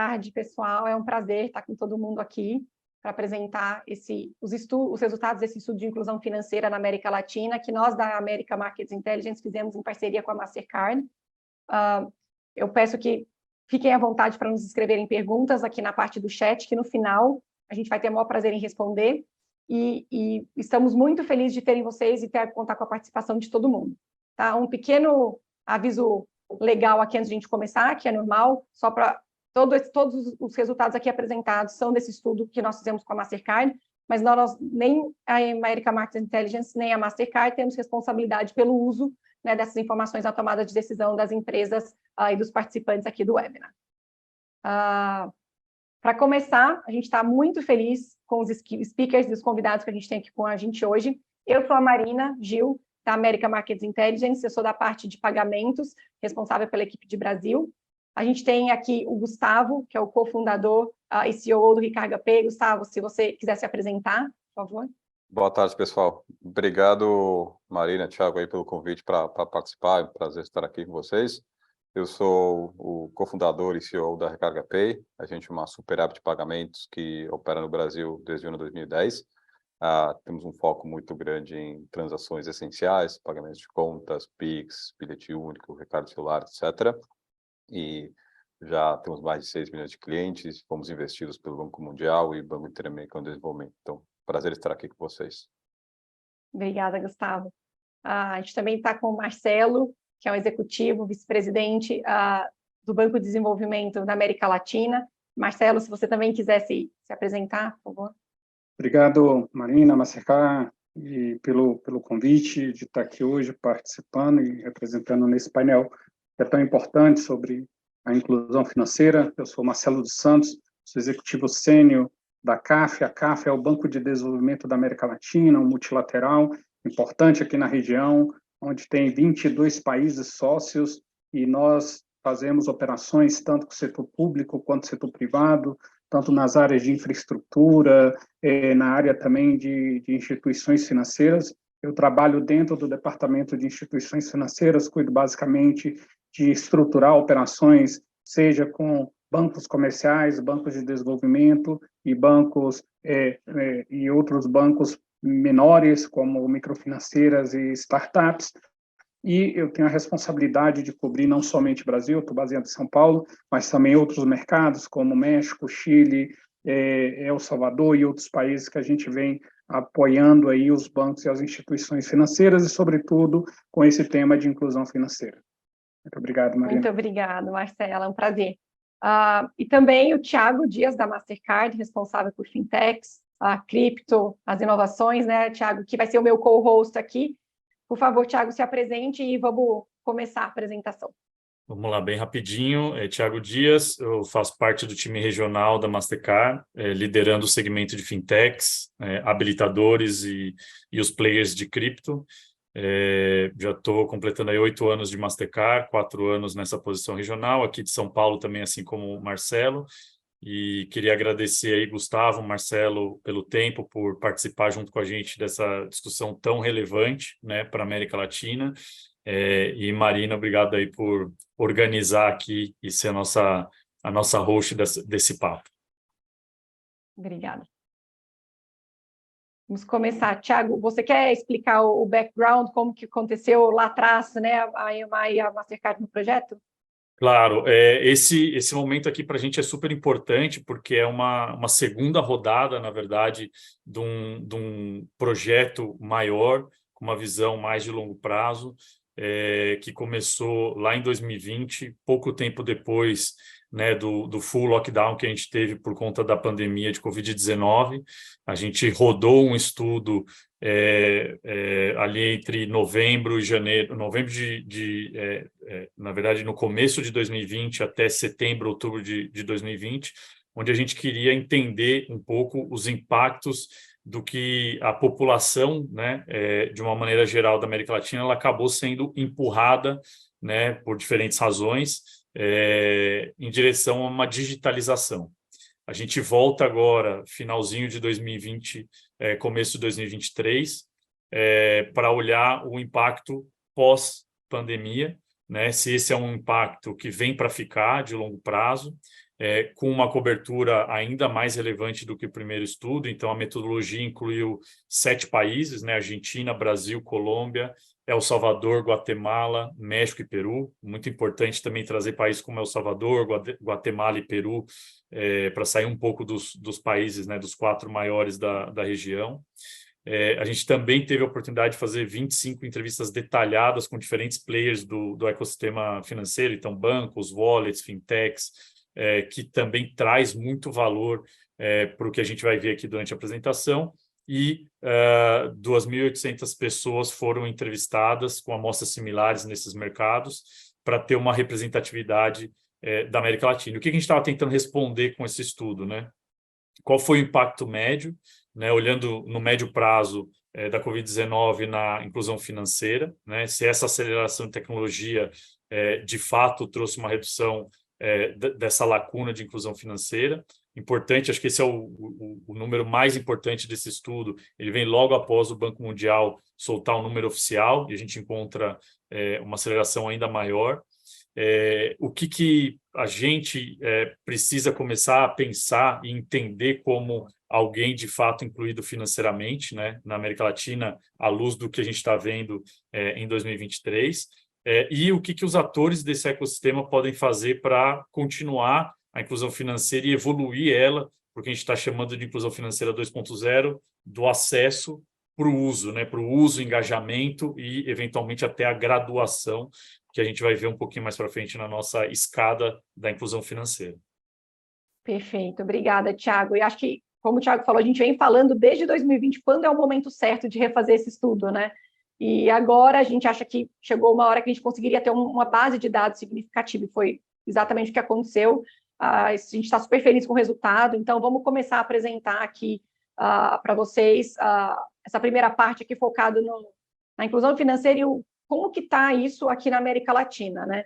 tarde, pessoal. É um prazer estar com todo mundo aqui para apresentar os resultados desse estudo de inclusão financeira na América Latina, que nós da America Markets Intelligence fizemos em parceria com a Mastercard. Eu peço que fiquem à vontade para nos escreverem perguntas aqui na parte do chat, que no final a gente vai ter o maior prazer em responder. E estamos muito felizes de terem vocês e contar com a participação de todo mundo. Tá? Um pequeno aviso legal aqui antes de a gente começar, que é normal, só para todos os resultados aqui apresentados são desse estudo que nós fizemos com a Mastercard, mas nem a America Market Intelligence, nem a Mastercard temos responsabilidade pelo uso, né, dessas informações na tomada de decisão das empresas e dos participantes aqui do webinar. Para começar, a gente está muito feliz com os speakers e os convidados que a gente tem aqui com a gente hoje. Eu sou a Marina Gil, da America Markets Intelligence, eu sou da parte de pagamentos, responsável pela equipe de Brasil. A gente tem aqui o Gustavo, que é o cofundador e CEO do Ricarga Pay. Gustavo, se você quiser se apresentar, por favor. Boa tarde, pessoal. Obrigado, Marina, Thiago, aí, pelo convite para participar. É um prazer estar aqui com vocês. Eu sou o cofundador e CEO da Ricarga Pay. A gente é uma super app de pagamentos que opera no Brasil desde o ano 2010. Temos um foco muito grande em transações essenciais, pagamentos de contas, Pix, bilhete único, recarga de celular, etc. E já temos mais de 6 milhões de clientes, fomos investidos pelo Banco Mundial e Banco Interamericano de Desenvolvimento. Então, prazer estar aqui com vocês. Obrigada, Gustavo. A gente também está com o Marcelo, que é o executivo, vice-presidente do Banco de Desenvolvimento da América Latina. Marcelo, se você também quiser se apresentar, por favor. Obrigado, Marina, Mastercard, e pelo convite de estar aqui hoje participando e representando nesse painel que é tão importante sobre a inclusão financeira. Eu sou Marcelo dos Santos, sou executivo sênior da CAF. A CAF é o Banco de Desenvolvimento da América Latina, um multilateral importante aqui na região, onde tem 22 países sócios, e nós fazemos operações tanto com o setor público quanto o setor privado, tanto nas áreas de infraestrutura, na área também de instituições financeiras. Eu trabalho dentro do departamento de instituições financeiras, cuido basicamente de estruturar operações, seja com bancos comerciais, bancos de desenvolvimento e bancos e outros bancos menores, como microfinanceiras e startups. E eu tenho a responsabilidade de cobrir não somente o Brasil, estou baseado em São Paulo, mas também outros mercados, como México, Chile, El Salvador e outros países que a gente vem apoiando aí os bancos e as instituições financeiras e, sobretudo, com esse tema de inclusão financeira. Muito obrigado, Marina. Muito obrigado, Marcela, é um prazer. E também o Thiago Dias, da Mastercard, responsável por fintechs, a cripto, as inovações, né, Thiago, que vai ser o meu co-host aqui. Por favor, Thiago, se apresente e vamos começar a apresentação. Vamos lá, bem rapidinho. Thiago Dias, eu faço parte do time regional da Mastercard, liderando o segmento de fintechs, habilitadores e os players de cripto. Já estou completando aí 8 anos de Mastercard, 4 anos nessa posição regional, aqui de São Paulo também, assim como o Marcelo. E queria agradecer aí, Gustavo, Marcelo, pelo tempo, por participar junto com a gente dessa discussão tão relevante, né, para a América Latina. E Marina, obrigado aí por organizar aqui e ser a nossa host desse papo. Obrigada. Vamos começar. Thiago, você quer explicar o background, como que aconteceu lá atrás, né, a EMA e a Mastercard no projeto? Claro, esse momento aqui para a gente é super importante, porque é uma segunda rodada, na verdade, de um projeto maior, com uma visão mais de longo prazo, que começou lá em 2020, pouco tempo depois, né, do full lockdown que a gente teve por conta da pandemia de Covid-19. A gente rodou um estudo ali entre novembro e janeiro, na verdade, no começo de 2020 até setembro, outubro de 2020, onde a gente queria entender um pouco os impactos do que a população, né, de uma maneira geral da América Latina, ela acabou sendo empurrada, né, por diferentes razões, em direção a uma digitalização. A gente volta agora, finalzinho de 2020, começo de 2023, para olhar o impacto pós-pandemia, né? Se esse é um impacto que vem para ficar de longo prazo, com uma cobertura ainda mais relevante do que o primeiro estudo. Então, a metodologia incluiu 7 países, né? Argentina, Brasil, Colômbia, El Salvador, Guatemala, México e Peru. Muito importante também trazer países como El Salvador, Guatemala e Peru, para sair um pouco dos países, né? Dos 4 maiores da região. A gente também teve a oportunidade de fazer 25 entrevistas detalhadas com diferentes players do ecossistema financeiro, então bancos, wallets, fintechs, que também traz muito valor para o que a gente vai ver aqui durante a apresentação. E 2.800 pessoas foram entrevistadas com amostras similares nesses mercados para ter uma representatividade da América Latina. O que a gente estava tentando responder com esse estudo, né? Qual foi o impacto médio, né, olhando no médio prazo da Covid-19 na inclusão financeira, né, se essa aceleração de tecnologia de fato trouxe uma redução dessa lacuna de inclusão financeira. Importante, acho que esse é o número mais importante desse estudo, ele vem logo após o Banco Mundial soltar o número oficial, e a gente encontra uma aceleração ainda maior. O que a gente precisa começar a pensar e entender como alguém de fato incluído financeiramente, né, na América Latina, à luz do que a gente está vendo em 2023, e o que os atores desse ecossistema podem fazer para continuar a inclusão financeira e evoluir ela, porque a gente está chamando de inclusão financeira 2.0, do acesso para o uso, né, para o uso, engajamento e, eventualmente, até a graduação, que a gente vai ver um pouquinho mais para frente na nossa escada da inclusão financeira. Perfeito, obrigada, Thiago. E acho que, como o Thiago falou, a gente vem falando desde 2020, quando é o momento certo de refazer esse estudo, né? E agora a gente acha que chegou uma hora que a gente conseguiria ter uma base de dados significativa, e foi exatamente o que aconteceu. A gente está super feliz com o resultado, então vamos começar a apresentar aqui para vocês essa primeira parte aqui focada na inclusão financeira e como que está isso aqui na América Latina, né?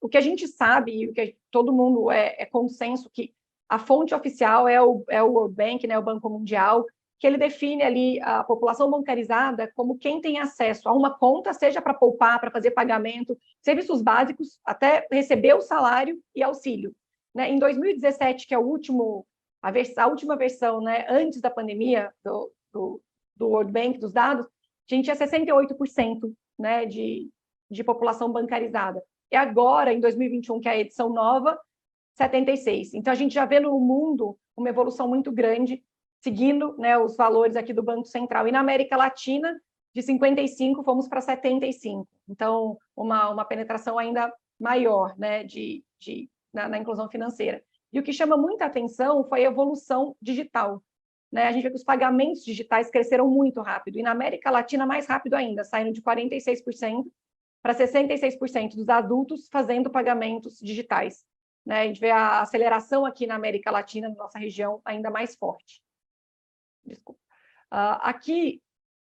O que a gente sabe e o que todo mundo é consenso que a fonte oficial é o World Bank, né, o Banco Mundial, que ele define ali a população bancarizada como quem tem acesso a uma conta, seja para poupar, para fazer pagamento, serviços básicos, até receber o salário e auxílio. Né? Em 2017, que é a última versão, né, antes da pandemia do World Bank, dos dados, a gente tinha 68%, né, de população bancarizada. E agora, em 2021, que é a edição nova, 76%. Então, a gente já vê no mundo uma evolução muito grande, seguindo, né, os valores aqui do Banco Central. E na América Latina, de 55% fomos para 75%. Então, uma penetração ainda maior, né, na inclusão financeira. E o que chama muita atenção foi a evolução digital. Né? A gente vê que os pagamentos digitais cresceram muito rápido. E na América Latina, mais rápido ainda, saindo de 46% para 66% dos adultos fazendo pagamentos digitais. Né? A gente vê a aceleração aqui na América Latina, na nossa região, ainda mais forte. Desculpa. Aqui,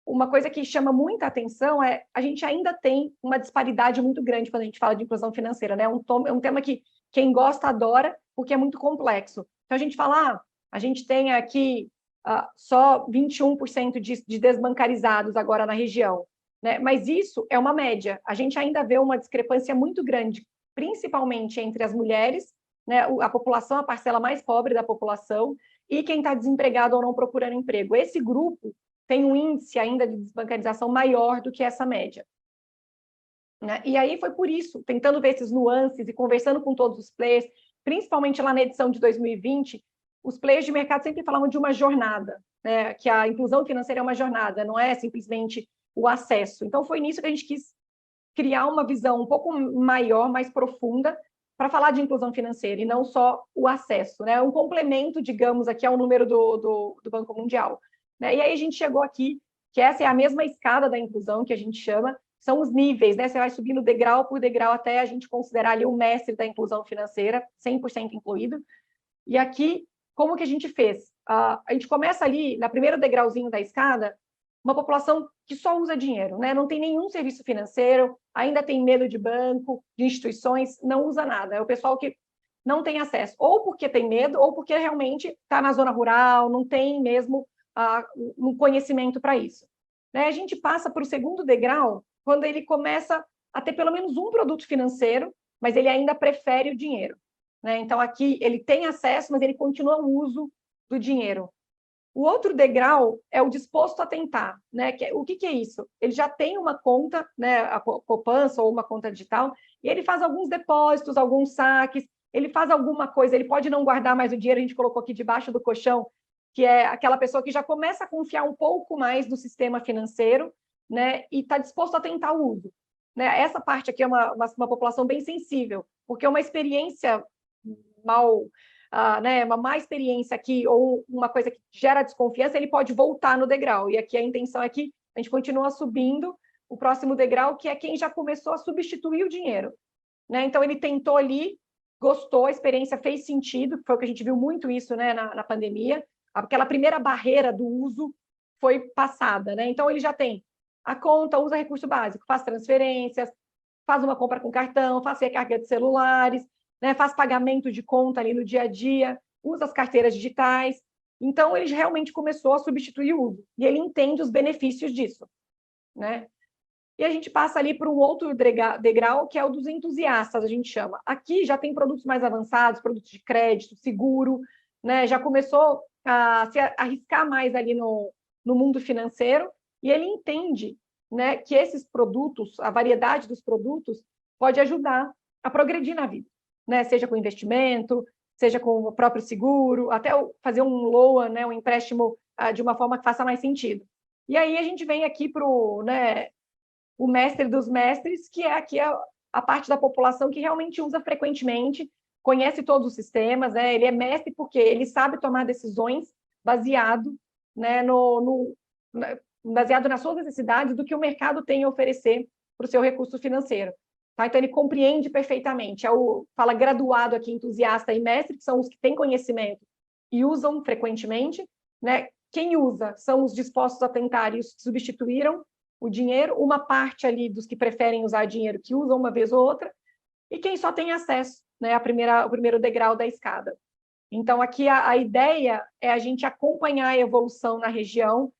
uma coisa que chama muita atenção é a gente ainda tem uma disparidade muito grande quando a gente fala de inclusão financeira. Né? É um tema que quem gosta adora, porque é muito complexo. Então, a gente fala, a gente tem aqui só 21% de desbancarizados agora na região. Né? Mas isso é uma média. A gente ainda vê uma discrepância muito grande, principalmente entre as mulheres, né? A população, a parcela mais pobre da população, e quem está desempregado ou não procurando emprego. Esse grupo tem um índice ainda de desbancarização maior do que essa média. Né? E aí foi por isso, tentando ver esses nuances e conversando com todos os players, principalmente lá na edição de 2020, os players de mercado sempre falavam de uma jornada, né? Que a inclusão financeira é uma jornada, não é simplesmente o acesso. Então, foi nisso que a gente quis criar uma visão um pouco maior, mais profunda, para falar de inclusão financeira, e não só o acesso, né? Um complemento, digamos, aqui ao número do Banco Mundial. Né? E aí a gente chegou aqui, que essa é a mesma escada da inclusão, que a gente chama, são os níveis, né? Você vai subindo degrau por degrau até a gente considerar ali o mestre da inclusão financeira, 100% incluído. E aqui, como que a gente fez? A gente começa ali, na primeiro degrauzinho da escada, uma população que só usa dinheiro, né? Não tem nenhum serviço financeiro, ainda tem medo de banco, de instituições, não usa nada. É o pessoal que não tem acesso, ou porque tem medo, ou porque realmente está na zona rural, não tem mesmo um conhecimento para isso. Né? A gente passa para o segundo degrau, quando ele começa a ter pelo menos um produto financeiro, mas ele ainda prefere o dinheiro. né? Então, aqui ele tem acesso, mas ele continua o uso do dinheiro. O outro degrau é o disposto a tentar, né? O que é isso? Ele já tem uma conta, né? A poupança ou uma conta digital, e ele faz alguns depósitos, alguns saques, ele faz alguma coisa, ele pode não guardar mais o dinheiro, a gente colocou aqui debaixo do colchão, que é aquela pessoa que já começa a confiar um pouco mais no sistema financeiro, né? E está disposto a tentar o uso. Né? Essa parte aqui é uma população bem sensível, porque é uma experiência né, uma má experiência aqui, ou uma coisa que gera desconfiança, ele pode voltar no degrau. E aqui a intenção é que a gente continua subindo o próximo degrau, que é quem já começou a substituir o dinheiro. Né? Então, ele tentou ali, gostou, a experiência fez sentido, foi o que a gente viu muito isso, né, na pandemia. Aquela primeira barreira do uso foi passada. Né? Então, ele já tem a conta, usa recurso básico, faz transferências, faz uma compra com cartão, faz recarga de celulares, né, faz pagamento de conta ali no dia a dia, usa as carteiras digitais. Então, ele realmente começou a substituir o uso. E ele entende os benefícios disso. Né? E a gente passa ali para um outro degrau, que é o dos entusiastas, a gente chama. Aqui já tem produtos mais avançados, produtos de crédito, seguro, né? Já começou a se arriscar mais ali no mundo financeiro, e ele entende, né, que esses produtos, a variedade dos produtos, pode ajudar a progredir na vida. Né, seja com investimento, seja com o próprio seguro, até fazer um LOA, né, um empréstimo de uma forma que faça mais sentido. E aí a gente vem aqui para né, o mestre dos mestres, que é aqui a parte da população que realmente usa frequentemente, conhece todos os sistemas, né, ele é mestre porque ele sabe tomar decisões baseado, né, baseado nas suas necessidades do que o mercado tem a oferecer para o seu recurso financeiro. Tá? Então, ele compreende perfeitamente. Fala graduado aqui, entusiasta e mestre, que são os que têm conhecimento e usam frequentemente. Né? Quem usa são os dispostos a tentar e os que substituíram o dinheiro, uma parte ali dos que preferem usar dinheiro, que usam uma vez ou outra, e quem só tem acesso, né, o primeiro degrau da escada. Então, aqui a ideia é a gente acompanhar a evolução na região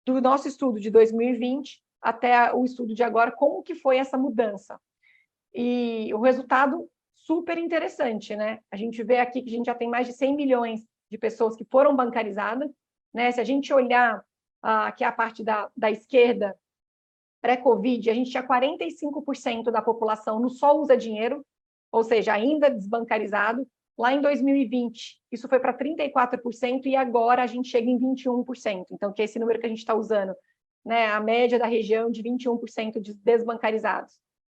do nosso estudo de 2020 até o estudo de agora, como que foi essa mudança. E o resultado super interessante, né? A gente vê aqui que a gente já tem mais de 100 milhões de pessoas que foram bancarizadas, né? Se a gente olhar aqui a parte da esquerda, pré-Covid, a gente tinha 45% da população no só usa dinheiro, ou seja, ainda desbancarizado. Lá em 2020, isso foi para 34% e agora a gente chega em 21%. Então, que é esse número que a gente está usando, né? A média da região de 21% de desbancarizados.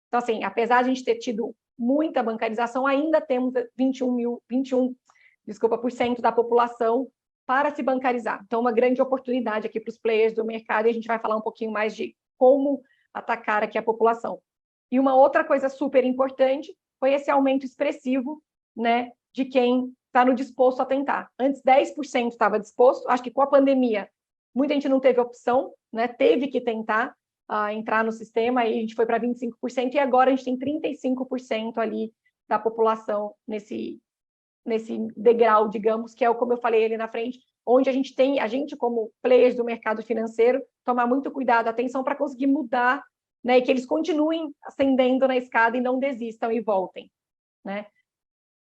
Então, assim, apesar de a gente ter tido muita bancarização, ainda temos 21% da população para se bancarizar. Então, uma grande oportunidade aqui para os players do mercado, e a gente vai falar um pouquinho mais de como atacar aqui a população. E uma outra coisa super importante foi esse aumento expressivo, né, de quem está no disposto a tentar. Antes, 10% estava disposto, acho que com a pandemia, muita gente não teve opção, né, teve que tentar entrar no sistema, aí a gente foi para 25%, e agora a gente tem 35% ali da população nesse degrau, digamos, que é, como eu falei ali na frente, onde a gente como players do mercado financeiro, tomar muito cuidado, atenção para conseguir mudar, né, e que eles continuem ascendendo na escada e não desistam e voltem, né?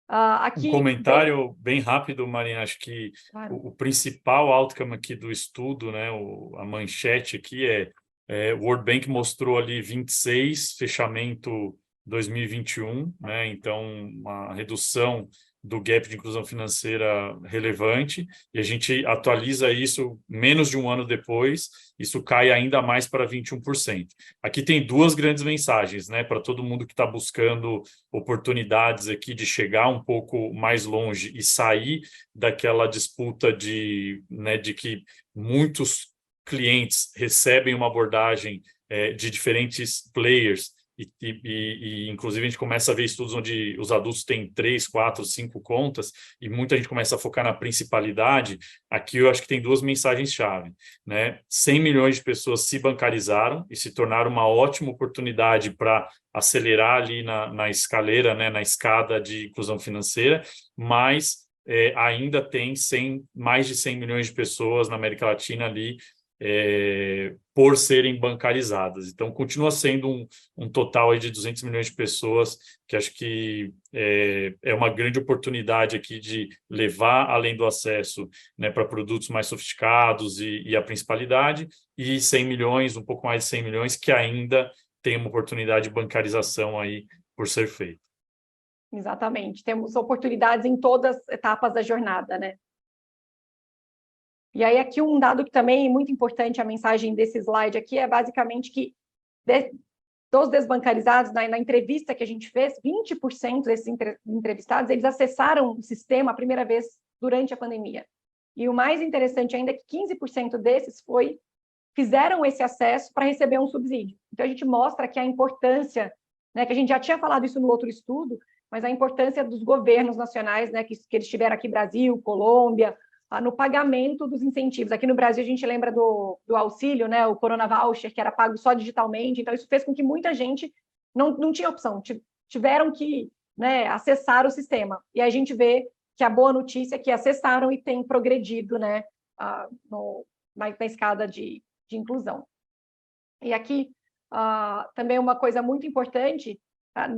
Aqui, um comentário bem rápido, Marina, acho que claro. o principal outcome aqui do estudo, né, a manchete aqui o World Bank mostrou ali 26, fechamento 2021, né, então uma redução do gap de inclusão financeira relevante, e a gente atualiza isso menos de um ano depois, isso cai ainda mais para 21%. Aqui tem duas grandes mensagens, né, para todo mundo que está buscando oportunidades aqui de chegar um pouco mais longe e sair daquela disputa de que muitos clientes recebem uma abordagem de diferentes players, e inclusive a gente começa a ver estudos onde os adultos têm 3, 4, 5 contas e muita gente começa a focar na principalidade. Aqui eu acho que tem duas mensagens-chave, né? 100 milhões de pessoas se bancarizaram e se tornaram uma ótima oportunidade para acelerar ali na escaleira, né? Na escada de inclusão financeira, mas ainda tem mais de 100 milhões de pessoas na América Latina ali por serem bancarizadas. Então, continua sendo um total aí de 200 milhões de pessoas, que acho que é uma grande oportunidade aqui de levar além do acesso, né, para produtos mais sofisticados e a principalidade, e 100 milhões, um pouco mais de 100 milhões, que ainda tem uma oportunidade de bancarização aí por ser feita. Exatamente, temos oportunidades em todas as etapas da jornada, né? E aí aqui um dado que também é muito importante, a mensagem desse slide aqui, é basicamente que dos desbancarizados, na entrevista que a gente fez, 20% desses entrevistados, eles acessaram o sistema a primeira vez durante a pandemia. E o mais interessante ainda é que 15% desses fizeram esse acesso para receber um subsídio. Então, a gente mostra que a importância, né, que a gente já tinha falado isso no outro estudo, mas a importância dos governos nacionais, né, que eles tiveram aqui, Brasil, Colômbia, no pagamento dos incentivos. Aqui no Brasil, a gente lembra do auxílio, né, o Corona Voucher, que era pago só digitalmente, então isso fez com que muita gente não tinha opção, tiveram que, né, acessar o sistema. E a gente vê que a boa notícia é que acessaram e têm progredido, né, na escada de inclusão. E aqui, também uma coisa muito importante,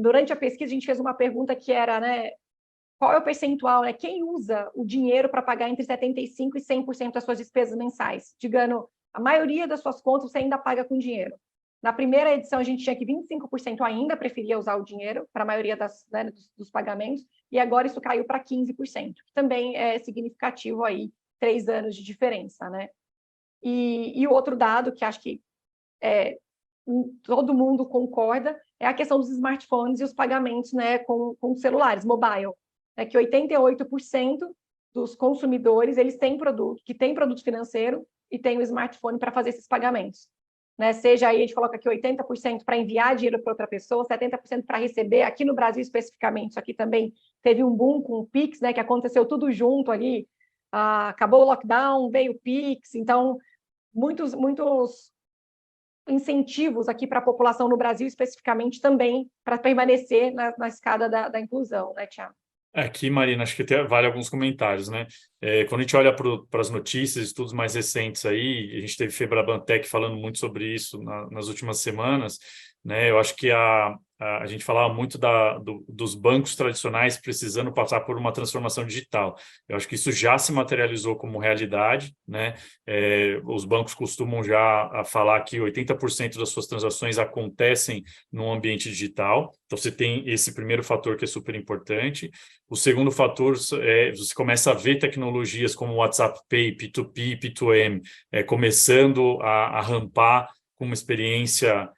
durante a pesquisa, a gente fez uma pergunta que era, né, qual é o percentual, né? Quem usa o dinheiro para pagar entre 75% e 100% das suas despesas mensais? Digamos, a maioria das suas contas você ainda paga com dinheiro. Na primeira edição, a gente tinha que 25% ainda preferia usar o dinheiro para a maioria dos pagamentos, e agora isso caiu para 15%, que também é significativo aí, 3 anos de diferença, né? E o outro dado, que acho que todo mundo concorda, é a questão dos smartphones e os pagamentos, né, com celulares, mobile. É que 88% dos consumidores eles têm produto financeiro e têm o smartphone para fazer esses pagamentos. Né? Seja aí, a gente coloca aqui 80% para enviar dinheiro para outra pessoa, 70% para receber. Aqui no Brasil, especificamente, isso aqui também teve um boom com o Pix, né, que aconteceu tudo junto ali. Acabou o lockdown, veio o Pix. Então, muitos incentivos aqui para a população no Brasil, especificamente, também para permanecer na escada da inclusão, né, Thiago? Aqui, Marina, acho que vale alguns comentários, né? Quando a gente olha para as notícias, estudos mais recentes aí, a gente teve Febraban-Tech falando muito sobre isso nas últimas semanas, né? Eu acho que a gente falava muito dos bancos tradicionais precisando passar por uma transformação digital. Eu acho que isso já se materializou como realidade, né? Os bancos costumam já falar que 80% das suas transações acontecem no ambiente digital. Então, você tem esse primeiro fator que é super importante. O segundo fator você começa a ver tecnologias como WhatsApp Pay, P2P, P2M, começando a rampar com uma experiência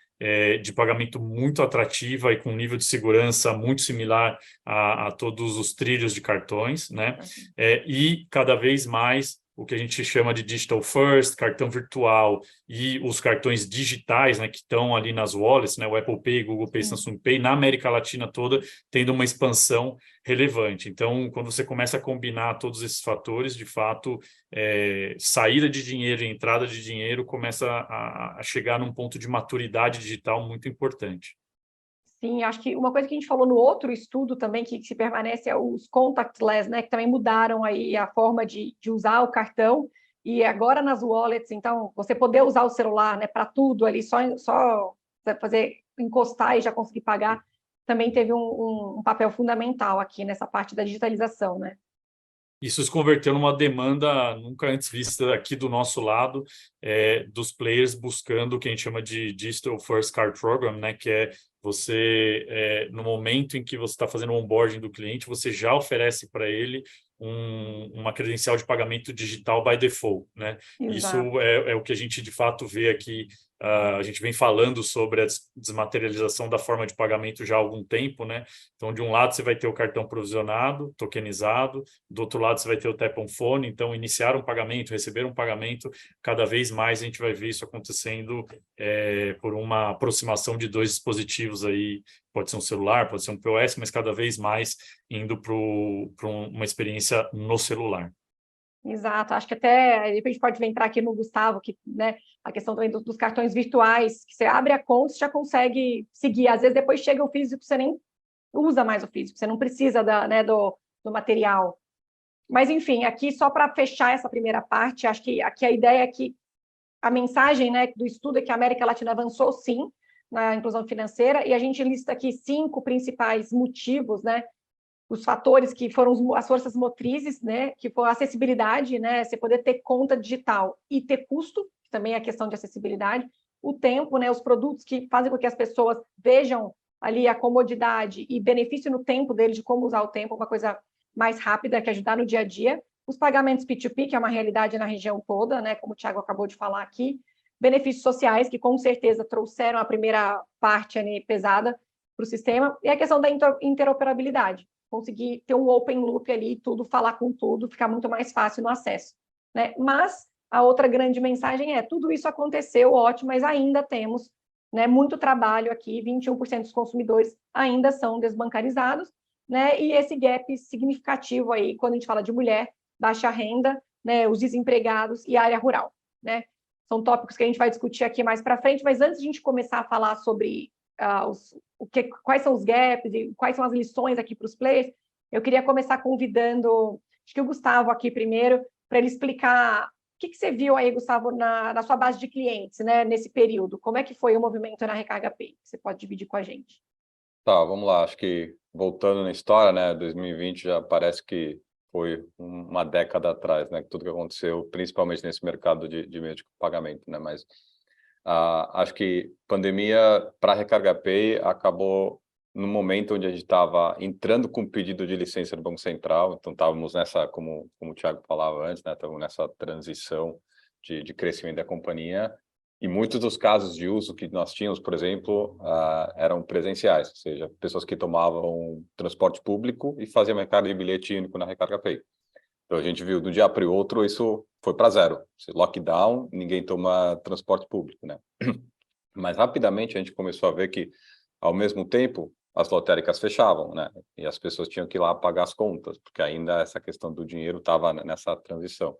de pagamento muito atrativa e com um nível de segurança muito similar a todos os trilhos de cartões, né? E cada vez mais o que a gente chama de digital first, cartão virtual e os cartões digitais, né, que estão ali nas wallets, né, o Apple Pay, Google Pay, Samsung Pay, na América Latina toda, tendo uma expansão relevante. Então, quando você começa a combinar todos esses fatores, de fato, saída de dinheiro e entrada de dinheiro começa a chegar num ponto de maturidade digital muito importante. Sim, acho que uma coisa que a gente falou no outro estudo também, que se permanece, é os contactless, né, que também mudaram aí a forma de usar o cartão, e agora nas wallets, então, você poder usar o celular, né, para tudo ali, só fazer, encostar e já conseguir pagar, também teve um papel fundamental aqui nessa parte da digitalização, né? Isso se converteu numa demanda nunca antes vista aqui do nosso lado, dos players buscando o que a gente chama de Digital First Card Program, né, que é você, no momento em que você está fazendo o onboarding do cliente, você já oferece para ele uma credencial de pagamento digital by default, né? Isso é o que a gente de fato vê aqui. A gente vem falando sobre a desmaterialização da forma de pagamento já há algum tempo, né? Então, de um lado você vai ter o cartão provisionado, tokenizado, do outro lado você vai ter o Tap on Phone, então iniciar um pagamento, receber um pagamento, cada vez mais a gente vai ver isso acontecendo por uma aproximação de dois dispositivos aí, pode ser um celular, pode ser um POS, mas cada vez mais indo para uma experiência no celular. Exato, acho que até a gente pode entrar aqui no Gustavo, que, né, a questão também dos cartões virtuais, que você abre a conta e já consegue seguir. Às vezes depois chega o físico, você nem usa mais o físico, você não precisa do material. Mas, enfim, aqui só para fechar essa primeira parte, acho que aqui a ideia é que a mensagem, né, do estudo é que a América Latina avançou, sim, na inclusão financeira, e a gente lista aqui 5 principais motivos, né, os fatores que foram as forças motrizes, né, que foi a acessibilidade, né, você poder ter conta digital e ter custo, também é a questão de acessibilidade, o tempo, né, os produtos que fazem com que as pessoas vejam ali a comodidade e benefício no tempo deles, de como usar o tempo, uma coisa mais rápida, que ajudar no dia a dia, os pagamentos P2P, que é uma realidade na região toda, né, como o Thiago acabou de falar aqui, benefícios sociais, que com certeza trouxeram a primeira parte ali, pesada para o sistema, e a questão da interoperabilidade, conseguir ter um open loop ali, tudo, falar com tudo, ficar muito mais fácil no acesso, né? Mas a outra grande mensagem é, tudo isso aconteceu, ótimo, mas ainda temos, né, muito trabalho aqui, 21% dos consumidores ainda são desbancarizados, né? E esse gap significativo aí, quando a gente fala de mulher, baixa renda, né, os desempregados e a área rural, né? São tópicos que a gente vai discutir aqui mais para frente, mas antes de a gente começar a falar sobre quais são os gaps e quais são as lições aqui para os players, eu queria começar convidando, acho que o Gustavo aqui primeiro, para ele explicar o que você viu aí, Gustavo, na sua base de clientes, né, nesse período. Como é que foi o movimento na Recarga Pay? Você pode dividir com a gente. Tá, vamos lá. Acho que voltando na história, né, 2020 já parece que foi uma década atrás, né, tudo que aconteceu, principalmente nesse mercado de meio de pagamento, né, mas acho que pandemia para a Recarga Pay acabou no momento onde a gente estava entrando com pedido de licença do Banco Central, então estávamos nessa, como o Thiago falava antes, né, estávamos nessa transição de crescimento da companhia, e muitos dos casos de uso que nós tínhamos, por exemplo, eram presenciais, ou seja, pessoas que tomavam transporte público e faziam recarga de bilhete único na Recarga Pay. Então, a gente viu, de um dia para o outro, isso foi para zero. Lockdown, ninguém toma transporte público, né? Mas, rapidamente, a gente começou a ver que, ao mesmo tempo, as lotéricas fechavam, né? E as pessoas tinham que ir lá pagar as contas, porque ainda essa questão do dinheiro estava nessa transição.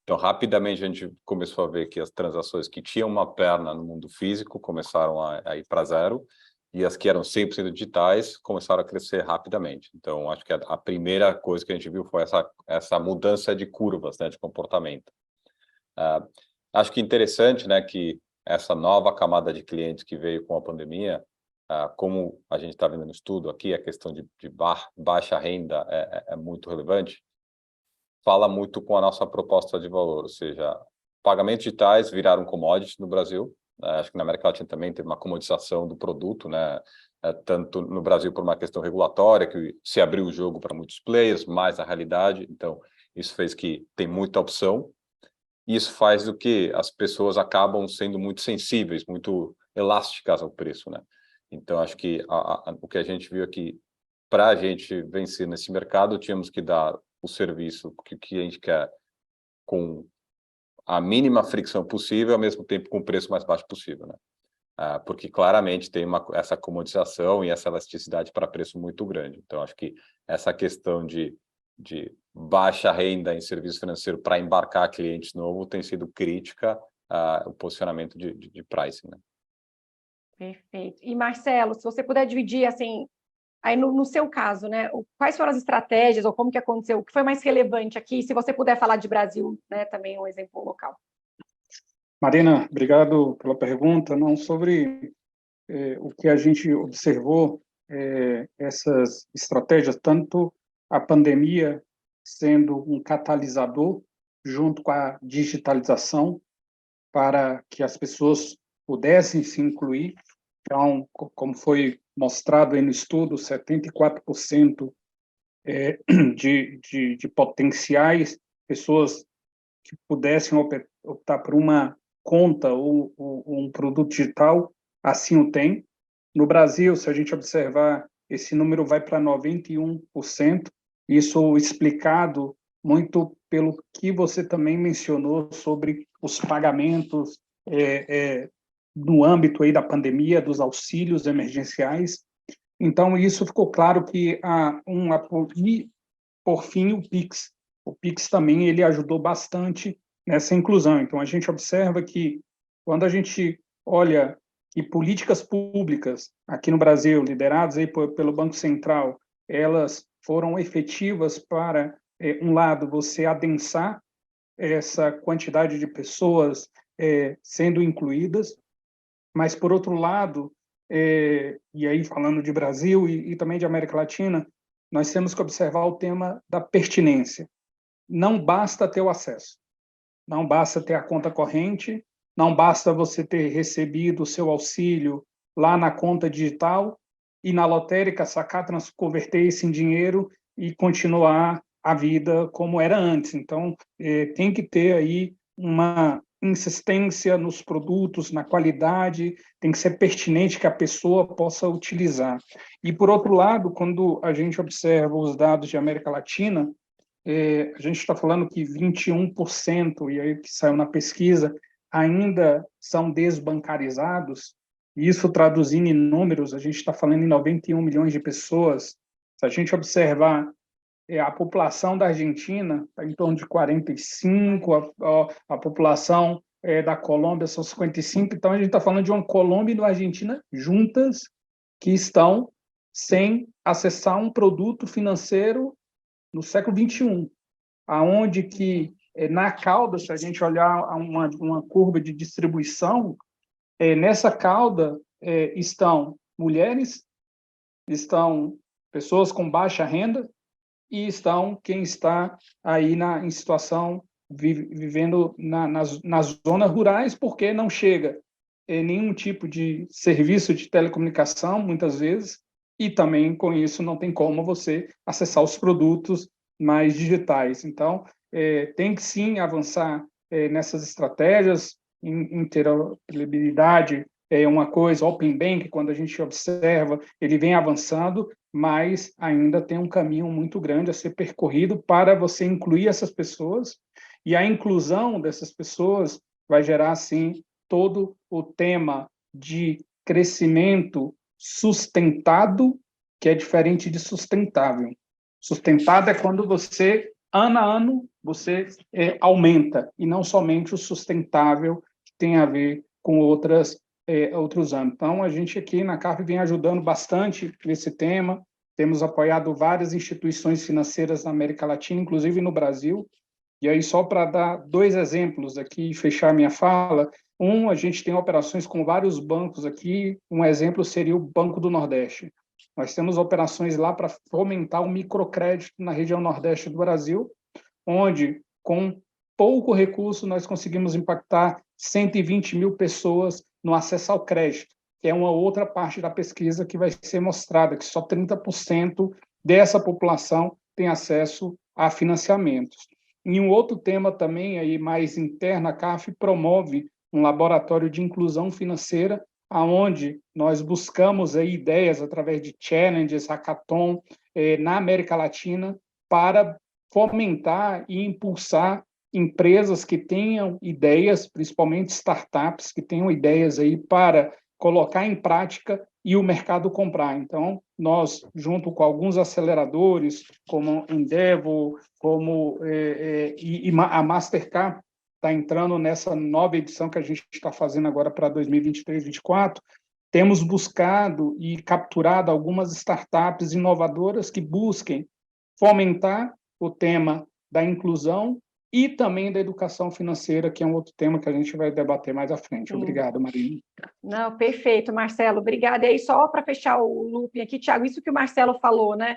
Então, rapidamente, a gente começou a ver que as transações que tinham uma perna no mundo físico começaram a ir para zero, e as que eram 100% digitais começaram a crescer rapidamente. Então, acho que a primeira coisa que a gente viu foi essa mudança de curvas, né, de comportamento. Acho que interessante, né, que essa nova camada de clientes que veio com a pandemia, como a gente está vendo no estudo aqui, a questão de baixa renda é muito relevante, fala muito com a nossa proposta de valor, ou seja, pagamentos digitais viraram commodity no Brasil. Acho que na América Latina também teve uma comodização do produto, né? Tanto no Brasil por uma questão regulatória, que se abriu o jogo para muitos players, mais a realidade. Então, isso fez que tem muita opção. Isso faz do que as pessoas acabam sendo muito sensíveis, muito elásticas ao preço, né? Então, acho que o que a gente viu aqui, para a gente vencer nesse mercado, tínhamos que dar o serviço que o cliente quer com a mínima fricção possível, ao mesmo tempo com o preço mais baixo possível, né? Porque claramente tem essa comodização e essa elasticidade para preço muito grande. Então, acho que essa questão de baixa renda em serviço financeiro para embarcar clientes novos tem sido crítica o posicionamento de pricing, né? Perfeito. E, Marcelo, se você puder dividir, assim, aí no seu caso, né, quais foram as estratégias ou como que aconteceu, o que foi mais relevante aqui, se você puder falar de Brasil, né, também um exemplo local. Marina, obrigado pela pergunta. Não, sobre o que a gente observou, essas estratégias, tanto a pandemia sendo um catalisador junto com a digitalização para que as pessoas pudessem se incluir. Então, como foi mostrado aí no estudo, 74% de potenciais pessoas que pudessem optar por uma conta ou um produto digital, assim o tem. No Brasil, se a gente observar, esse número vai para 91%, isso explicado muito pelo que você também mencionou sobre os pagamentos no âmbito aí da pandemia, dos auxílios emergenciais. Então, isso ficou claro que e, por fim, o Pix. O Pix também ele ajudou bastante nessa inclusão. Então, a gente observa que, quando a gente olha que políticas públicas aqui no Brasil, lideradas aí pelo Banco Central, elas foram efetivas para, um lado, você adensar essa quantidade de pessoas sendo incluídas, mas, por outro lado, e aí falando de Brasil e também de América Latina, nós temos que observar o tema da pertinência. Não basta ter o acesso, não basta ter a conta corrente, não basta você ter recebido o seu auxílio lá na conta digital e na lotérica sacar, converter isso em dinheiro e continuar a vida como era antes. Então, tem que ter aí uma insistência nos produtos, na qualidade, tem que ser pertinente que a pessoa possa utilizar. E, por outro lado, quando a gente observa os dados de América Latina, a gente está falando que 21%, e aí que saiu na pesquisa, ainda são desbancarizados, e isso traduzindo em números, a gente está falando em 91 milhões de pessoas. Se a gente observar a população da Argentina está em torno de 45, a população da Colômbia são 55, então a gente está falando de uma Colômbia e uma Argentina juntas que estão sem acessar um produto financeiro no século XXI, aonde que na cauda, se a gente olhar uma curva de distribuição, nessa cauda estão mulheres, estão pessoas com baixa renda, e estão quem está aí em situação, vivendo nas zonas rurais, porque não chega nenhum tipo de serviço de telecomunicação, muitas vezes, e também, com isso, não tem como você acessar os produtos mais digitais. Então, tem que, sim, avançar nessas estratégias. Interoperabilidade é uma coisa, Open Bank, quando a gente observa, ele vem avançando, mas ainda tem um caminho muito grande a ser percorrido para você incluir essas pessoas, e a inclusão dessas pessoas vai gerar, sim, todo o tema de crescimento sustentado, que é diferente de sustentável. Sustentado é quando você, ano a ano, você aumenta, e não somente o sustentável, que tem a ver com outros âmbitos. Então, a gente aqui na CAF vem ajudando bastante nesse tema, temos apoiado várias instituições financeiras na América Latina, inclusive no Brasil, e aí só para dar 2 exemplos aqui e fechar minha fala, a gente tem operações com vários bancos aqui, um exemplo seria o Banco do Nordeste. Nós temos operações lá para fomentar o microcrédito na região Nordeste do Brasil, onde, com pouco recurso, nós conseguimos impactar 120 mil pessoas no acesso ao crédito, que é uma outra parte da pesquisa que vai ser mostrada, que só 30% dessa população tem acesso a financiamentos. E um outro tema também, aí mais interno, a CAF promove um laboratório de inclusão financeira, aonde nós buscamos aí ideias através de challenges, hackathon, na América Latina, para fomentar e impulsar empresas que tenham ideias, principalmente startups, que tenham ideias aí para colocar em prática e o mercado comprar. Então, nós, junto com alguns aceleradores, como Endeavor, como a Mastercard, está entrando nessa nova edição que a gente está fazendo agora para 2023-2024, temos buscado e capturado algumas startups inovadoras que busquem fomentar o tema da inclusão e também da educação financeira, que é um outro tema que a gente vai debater mais à frente. Sim. Obrigado, Marina. Não, perfeito, Marcelo, obrigada. E aí, só para fechar o looping aqui, Thiago, isso que o Marcelo falou, né,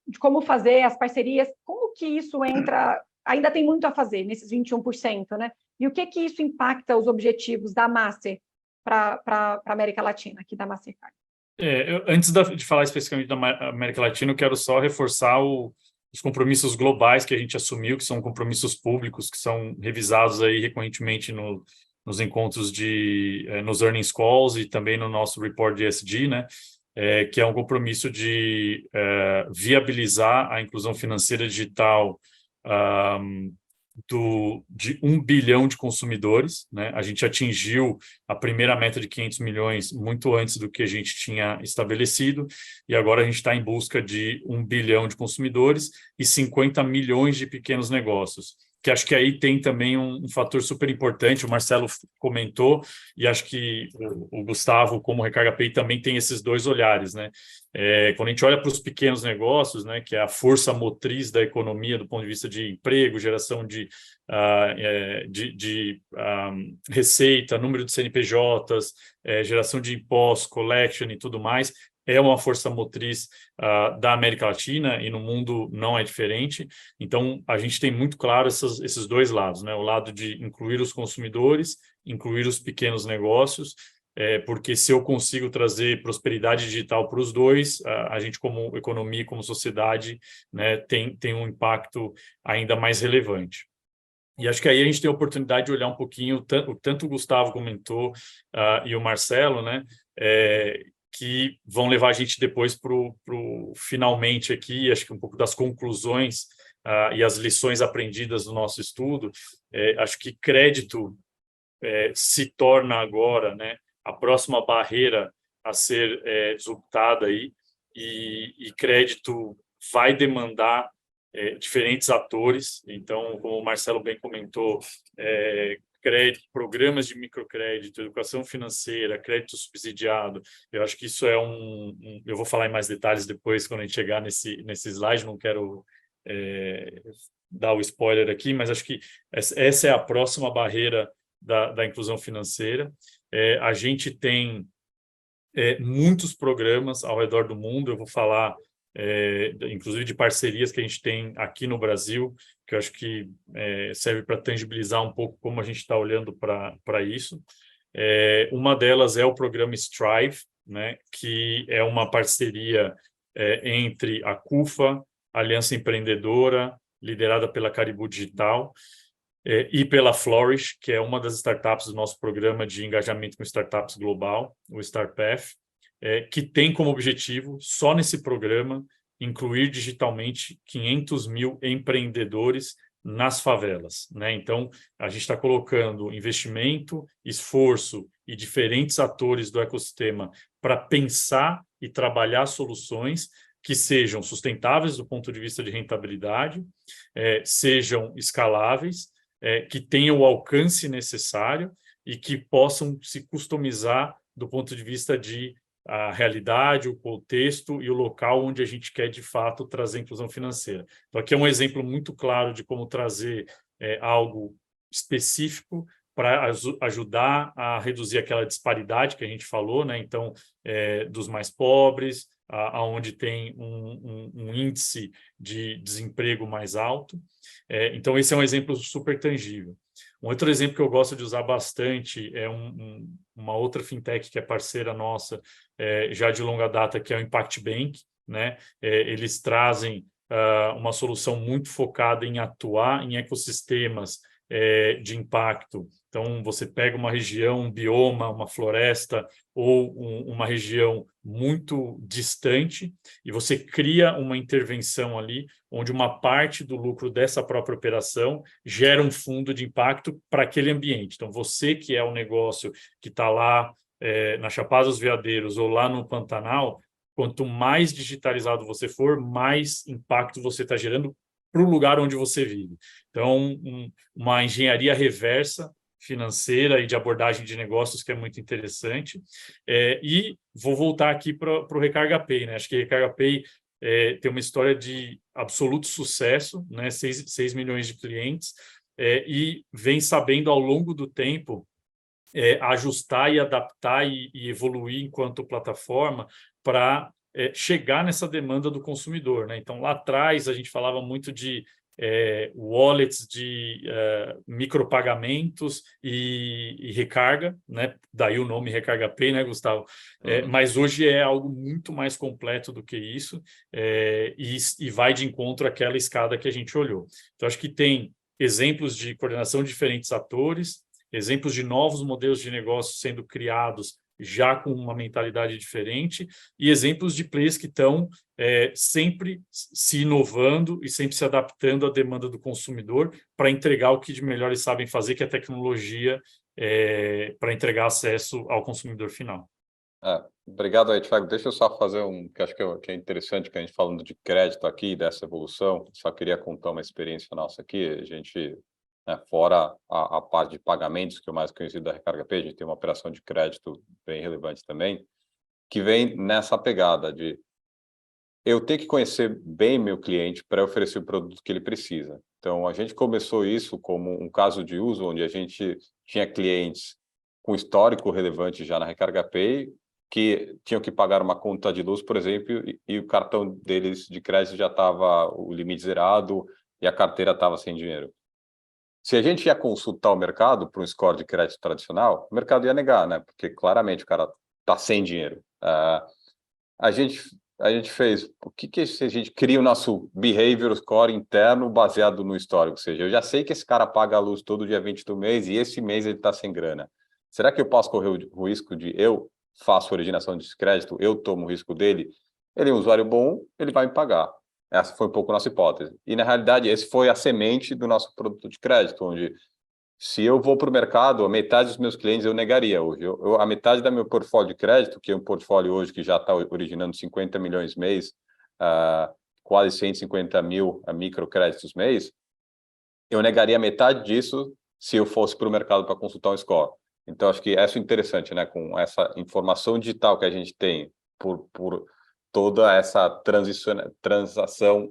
de como fazer as parcerias, como que isso entra, ainda tem muito a fazer nesses 21%, né? E o que isso impacta os objetivos da Master para a América Latina, aqui da Mastercard? Antes de falar especificamente da América Latina, eu quero só reforçar os compromissos globais que a gente assumiu, que são compromissos públicos, que são revisados aí recorrentemente nos encontros nos earnings calls e também no nosso report de ESG, né? Que é um compromisso de viabilizar a inclusão financeira digital de 1 bilhão de consumidores, né? A gente atingiu a primeira meta de 500 milhões muito antes do que a gente tinha estabelecido, e agora a gente está em busca de 1 bilhão de consumidores e 50 milhões de pequenos negócios. que acho que aí tem também um fator super importante, o Marcelo comentou, e acho que o Gustavo, como Recarga Pay, também tem esses dois olhares, né? Quando a gente olha para os pequenos negócios, né, que é a força motriz da economia do ponto de vista de emprego, geração de receita, número de CNPJs, geração de impostos, collection e tudo mais, é uma força motriz da América Latina e no mundo não é diferente. Então, a gente tem muito claro esses dois lados, né? O lado de incluir os consumidores, incluir os pequenos negócios, porque se eu consigo trazer prosperidade digital para os dois, a gente como economia, como sociedade, né, tem um impacto ainda mais relevante. E acho que aí a gente tem a oportunidade de olhar um pouquinho, tanto o Gustavo comentou e o Marcelo, né, que vão levar a gente depois para o finalmente aqui, acho que um pouco das conclusões e as lições aprendidas do nosso estudo. Acho que crédito se torna agora, né, a próxima barreira a ser executada aí, e crédito vai demandar diferentes atores. Então, como o Marcelo bem comentou, crédito, programas de microcrédito, educação financeira, crédito subsidiado. Eu acho que isso é eu vou falar em mais detalhes depois, quando a gente chegar nesse slide, não quero dar o spoiler aqui, mas acho que essa é a próxima barreira da inclusão financeira. A gente tem muitos programas ao redor do mundo. Eu vou falar, inclusive, de parcerias que a gente tem aqui no Brasil, que eu acho que serve para tangibilizar um pouco como a gente está olhando para isso. Uma delas é o programa Strive, né, que é uma parceria entre a CUFA, Aliança Empreendedora, liderada pela Caribou Digital, e pela Flourish, que é uma das startups do nosso programa de engajamento com startups global, o StartPath, que tem como objetivo, só nesse programa, incluir digitalmente 500 mil empreendedores nas favelas, né? Então, a gente está colocando investimento, esforço e diferentes atores do ecossistema para pensar e trabalhar soluções que sejam sustentáveis do ponto de vista de rentabilidade, sejam escaláveis, que tenham o alcance necessário e que possam se customizar do ponto de vista de a realidade, o contexto e o local onde a gente quer, de fato, trazer inclusão financeira. Então, aqui é um exemplo muito claro de como trazer algo específico para ajudar a reduzir aquela disparidade que a gente falou, né? Então, dos mais pobres, aonde tem um índice de desemprego mais alto. Então, esse é um exemplo super tangível. Um outro exemplo que eu gosto de usar bastante é uma outra fintech que é parceira nossa, já de longa data, que é o Impact Bank, né? Eles trazem uma solução muito focada em atuar em ecossistemas de impacto. Então, você pega uma região, um bioma, uma floresta ou uma região muito distante e você cria uma intervenção ali onde uma parte do lucro dessa própria operação gera um fundo de impacto para aquele ambiente. Então, você que é o negócio que está lá na Chapada dos Veadeiros ou lá no Pantanal, quanto mais digitalizado você for, mais impacto você está gerando para o lugar onde você vive. Então, uma engenharia reversa financeira e de abordagem de negócios que é muito interessante. E vou voltar aqui para o Recarga Pay, né? Acho que Recarga Pay tem uma história de absoluto sucesso, né? 6 milhões de clientes, e vem sabendo ao longo do tempo ajustar e adaptar e evoluir enquanto plataforma para chegar nessa demanda do consumidor, né? Então, lá atrás, a gente falava muito de wallets de micropagamentos e recarga, né? Daí o nome Recarga Pay, né, Gustavo? Mas hoje é algo muito mais completo do que isso, e vai de encontro àquela escada que a gente olhou. Então, acho que tem exemplos de coordenação de diferentes atores, exemplos de novos modelos de negócio sendo criados já com uma mentalidade diferente, e exemplos de players que estão sempre se inovando e sempre se adaptando à demanda do consumidor para entregar o que de melhor eles sabem fazer, que é a tecnologia, para entregar acesso ao consumidor final. Obrigado aí, Thiago. Deixa eu só fazer que acho que é interessante, que a gente falando de crédito aqui, dessa evolução. Só queria contar uma experiência nossa aqui. A gente né? Fora a parte de pagamentos, que é o mais conhecido da Recarga Pay, a gente tem uma operação de crédito bem relevante também, que vem nessa pegada de eu ter que conhecer bem meu cliente para oferecer o produto que ele precisa. Então, a gente começou isso como um caso de uso, onde a gente tinha clientes com histórico relevante já na Recarga Pay, que tinham que pagar uma conta de luz, por exemplo, e o cartão deles de crédito já estava o limite zerado e a carteira estava sem dinheiro. Se a gente ia consultar o mercado para um score de crédito tradicional, o mercado ia negar, né? Porque claramente o cara está sem dinheiro. A gente fez, o que se a gente cria o nosso behavior score interno baseado no histórico? Ou seja, eu já sei que esse cara paga a luz todo dia 20 do mês e esse mês ele está sem grana. Será que eu posso correr o risco de eu faço originação de crédito, eu tomo o risco dele? Ele é um usuário bom, ele vai me pagar. Essa foi um pouco a nossa hipótese. E, na realidade, esse foi a semente do nosso produto de crédito, onde se eu vou para o mercado, a metade dos meus clientes eu negaria hoje. A metade do meu portfólio de crédito, que é um portfólio hoje que já está originando 50 milhões mês, quase 150 mil microcréditos mês, eu negaria metade disso se eu fosse para o mercado para consultar um score. Então, acho que isso é interessante, né? Com essa informação digital que a gente tem por toda essa transação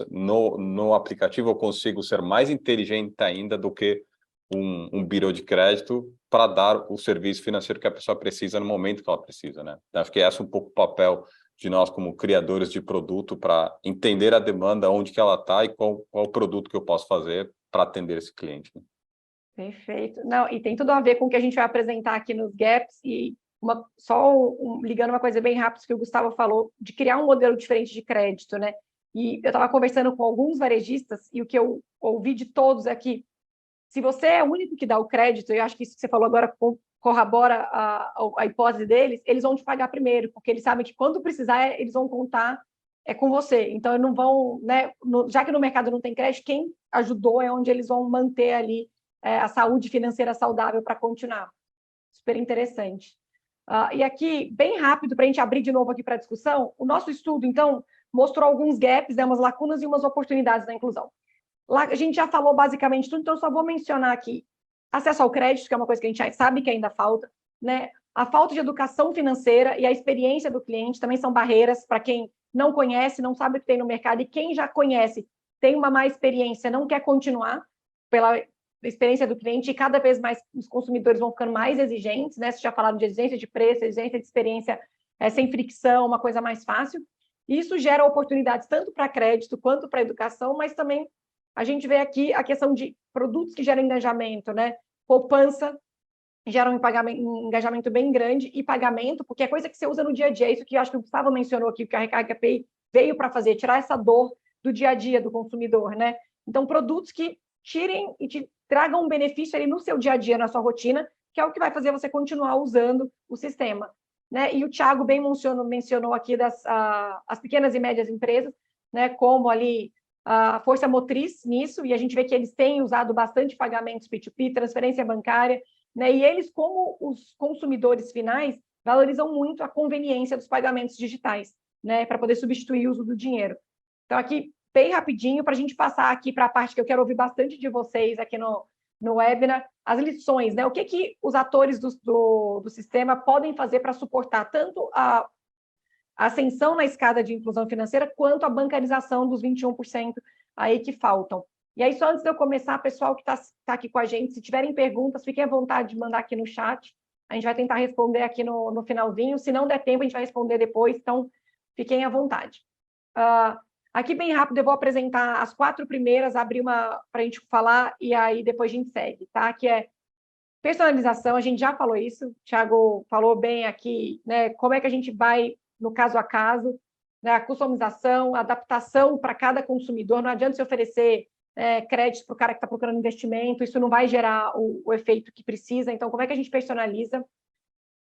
no aplicativo, eu consigo ser mais inteligente ainda do que um bureau de crédito para dar o serviço financeiro que a pessoa precisa no momento que ela precisa, né? Então, acho que esse é um pouco o papel de nós como criadores de produto para entender a demanda, onde que ela está e qual o produto que eu posso fazer para atender esse cliente. Né? Perfeito. Não, e tem tudo a ver com o que a gente vai apresentar aqui nos Gaps e ligando uma coisa bem rápida que o Gustavo falou, de criar um modelo diferente de crédito, né? E eu estava conversando com alguns varejistas e o que eu ouvi de todos é que se você é o único que dá o crédito, e eu acho que isso que você falou agora corrobora a hipótese deles, eles vão te pagar primeiro, porque eles sabem que quando precisar, eles vão contar com você. Então, eles não vão, né? Já que no mercado não tem crédito, quem ajudou é onde eles vão manter ali a saúde financeira saudável para continuar. Super interessante. E aqui, bem rápido, para a gente abrir de novo aqui para a discussão, o nosso estudo, então, mostrou alguns gaps, né, umas lacunas e umas oportunidades da inclusão. Lá, a gente já falou basicamente tudo, então eu só vou mencionar aqui acesso ao crédito, que é uma coisa que a gente sabe que ainda falta, né? A falta de educação financeira e a experiência do cliente também são barreiras para quem não conhece, não sabe o que tem no mercado, e quem já conhece, tem uma má experiência, não quer continuar pela experiência do cliente, e cada vez mais os consumidores vão ficando mais exigentes, né? Vocês já falaram de exigência de preço, exigência de experiência sem fricção, uma coisa mais fácil. Isso gera oportunidades tanto para crédito quanto para educação, mas também a gente vê aqui a questão de produtos que geram engajamento, né? Poupança gera um engajamento bem grande e pagamento, porque é coisa que você usa no dia a dia. Isso que eu acho que o Gustavo mencionou aqui, que a Recarga Pay veio para fazer, tirar essa dor do dia a dia do consumidor, né? Então, produtos que tirem e te tragam um benefício ali no seu dia a dia, na sua rotina, que é o que vai fazer você continuar usando o sistema, né? E o Thiago bem mencionou aqui as pequenas e médias empresas, né? Como ali a força motriz nisso, e a gente vê que eles têm usado bastante pagamentos P2P, transferência bancária, né? E eles, como os consumidores finais, valorizam muito a conveniência dos pagamentos digitais, né? Para poder substituir o uso do dinheiro. Então, aqui, bem rapidinho, para a gente passar aqui para a parte que eu quero ouvir bastante de vocês aqui no webinar, as lições, né? O que os atores do sistema podem fazer para suportar tanto a ascensão na escada de inclusão financeira, quanto a bancarização dos 21% aí que faltam. E aí, só antes de eu começar, pessoal que está aqui com a gente, se tiverem perguntas, fiquem à vontade de mandar aqui no chat. A gente vai tentar responder aqui no finalzinho. Se não der tempo, a gente vai responder depois, então fiquem à vontade. Aqui, bem rápido, eu vou apresentar as 4 primeiras, abrir uma para a gente falar, e aí depois a gente segue, tá? Que é personalização, a gente já falou isso, o Thiago falou bem aqui, né? Como é que a gente vai no caso a caso, né, a customização, a adaptação para cada consumidor. Não adianta você oferecer crédito para o cara que está procurando investimento, isso não vai gerar o efeito que precisa. Então, como é que a gente personaliza?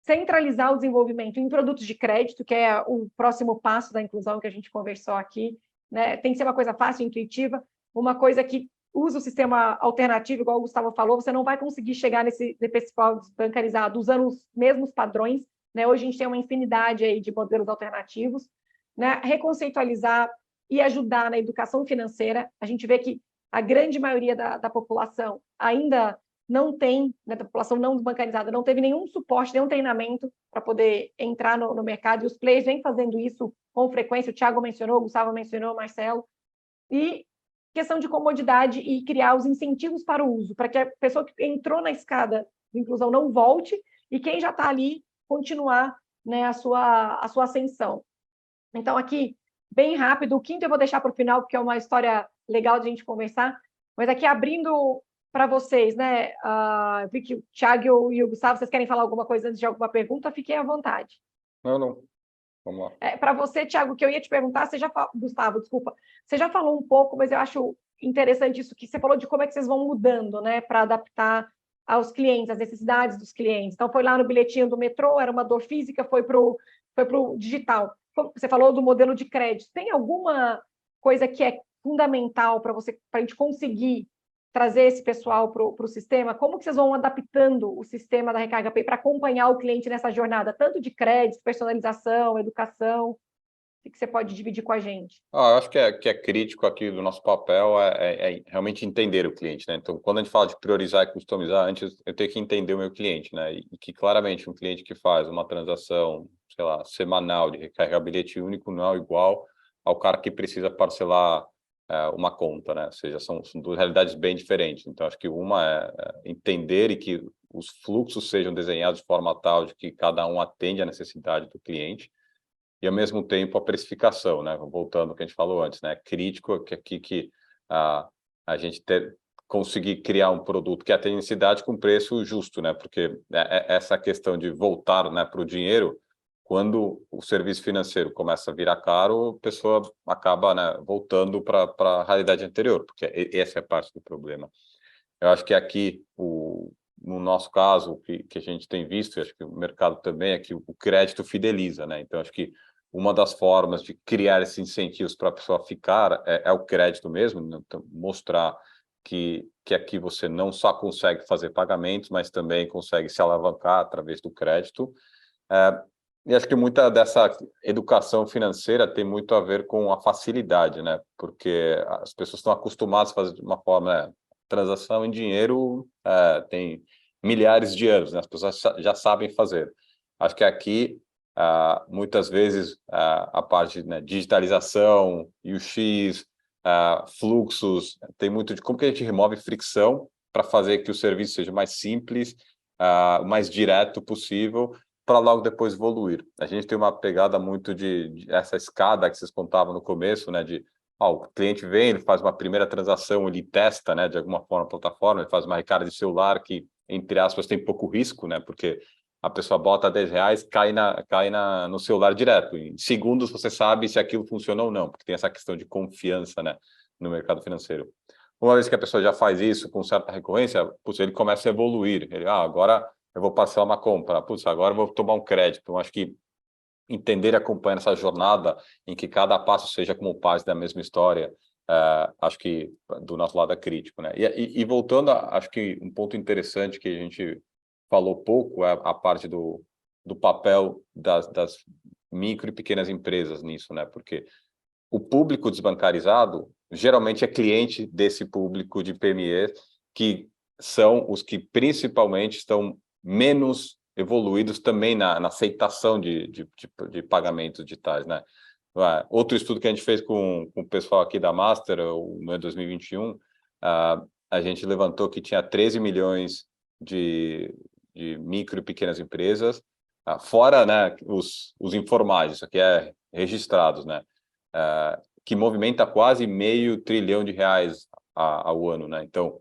Centralizar o desenvolvimento em produtos de crédito, que é o próximo passo da inclusão que a gente conversou aqui, né? Tem que ser uma coisa fácil, intuitiva, uma coisa que usa o sistema alternativo, igual o Gustavo falou, você não vai conseguir chegar nesse pessoal desbancarizado usando os mesmos padrões, né? Hoje a gente tem uma infinidade aí de modelos alternativos, né? Reconceitualizar e ajudar na educação financeira. A gente vê que a grande maioria da população ainda não tem, né, da população não bancarizada, não teve nenhum suporte, nenhum treinamento para poder entrar no mercado, e os players vêm fazendo isso com frequência, o Thiago mencionou, o Gustavo mencionou, o Marcelo, e questão de comodidade e criar os incentivos para o uso, para que a pessoa que entrou na escada de inclusão não volte, e quem já está ali continuar, né, a sua ascensão. Então, aqui, bem rápido, o quinto eu vou deixar para o final, porque é uma história legal de a gente conversar, mas aqui abrindo para vocês, né, vi que o Thiago e o Gustavo, vocês querem falar alguma coisa antes de alguma pergunta? Fiquem à vontade. Não. Vamos lá. Para você, Thiago, que eu ia te perguntar, Gustavo, desculpa, você já falou um pouco, mas eu acho interessante isso que você falou de como é que vocês vão mudando, né, para adaptar aos clientes, às necessidades dos clientes. Então, foi lá no bilhetinho do metrô, era uma dor física, foi para o digital. Você falou do modelo de crédito. Tem alguma coisa que é fundamental para a gente conseguir trazer esse pessoal para o sistema? Como que vocês vão adaptando o sistema da Recarga Pay para acompanhar o cliente nessa jornada, tanto de crédito, personalização, educação? O que você pode dividir com a gente? Eu acho que é crítico aqui do nosso papel é realmente entender o cliente, né? Então, quando a gente fala de priorizar e customizar, antes eu tenho que entender o meu cliente, né? E que claramente um cliente que faz uma transação, sei lá, semanal de recarregar bilhete único não é igual ao cara que precisa parcelar uma conta, né? Ou seja, são duas realidades bem diferentes. Então, acho que uma é entender e que os fluxos sejam desenhados de forma tal de que cada um atende à necessidade do cliente, e ao mesmo tempo a precificação, né? Voltando ao que a gente falou antes, né? Crítico que a gente conseguir criar um produto que atende necessidade com preço justo, né? Porque essa questão de voltar, né, para o dinheiro, quando o serviço financeiro começa a virar caro, a pessoa acaba, né, voltando para a realidade anterior, porque essa é parte do problema. Eu acho que aqui, no nosso caso, que a gente tem visto, e acho que o mercado também, é que o crédito fideliza, né? Então, acho que uma das formas de criar esses incentivos para a pessoa ficar é o crédito mesmo, né? Então, mostrar que aqui você não só consegue fazer pagamentos, mas também consegue se alavancar através do crédito. E acho que muita dessa educação financeira tem muito a ver com a facilidade, né? Porque as pessoas estão acostumadas a fazer de uma forma, transação em dinheiro tem milhares de anos, né? As pessoas já sabem fazer. Acho que aqui, muitas vezes, a parte, né, digitalização, UX, fluxos, tem muito de como que a gente remove fricção para fazer que o serviço seja mais simples, o mais direto possível, para logo depois evoluir. A gente tem uma pegada muito de essa escada que vocês contavam no começo, né, de o cliente vem, ele faz uma primeira transação, ele testa, né, de alguma forma a plataforma, ele faz uma recarga de celular que, entre aspas, tem pouco risco, né, porque a pessoa bota R$10, cai no celular direto. Em segundos você sabe se aquilo funciona ou não, porque tem essa questão de confiança, né, no mercado financeiro. Uma vez que a pessoa já faz isso com certa recorrência, ele começa a evoluir. Ele, agora eu vou parcelar uma compra, agora eu vou tomar um crédito. Então, acho que entender e acompanhar essa jornada em que cada passo seja como parte da mesma história, acho que do nosso lado é crítico, né? E voltando, acho que um ponto interessante que a gente falou pouco é a parte do papel das micro e pequenas empresas nisso, né? Porque o público desbancarizado geralmente é cliente desse público de PME, que são os que principalmente estão menos evoluídos também na aceitação de pagamentos digitais, né? Outro estudo que a gente fez com o pessoal aqui da Master, no 2021, a gente levantou que tinha 13 milhões de micro e pequenas empresas, fora, né, os informais, isso aqui é registrados, né? Que movimenta quase R$500 bilhão ao ano, né? Então,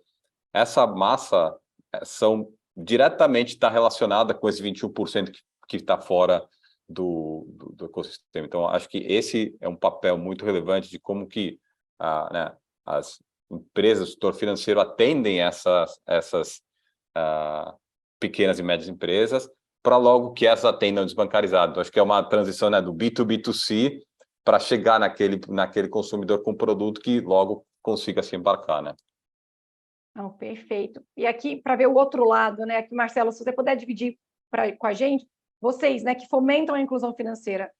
essa massa diretamente está relacionada com esse 21% que está fora do ecossistema. Então, acho que esse é um papel muito relevante de como que né, as empresas do setor financeiro atendem essas pequenas e médias empresas, para logo que essas atendam desbancarizadas. Então, acho que é uma transição, né, do B2B2C para chegar naquele consumidor com produto que logo consiga se embarcar, né? Não, perfeito. E aqui, para ver o outro lado, né? Aqui, Marcelo, se você puder dividir com a gente, vocês, né, que fomentam a inclusão financeira,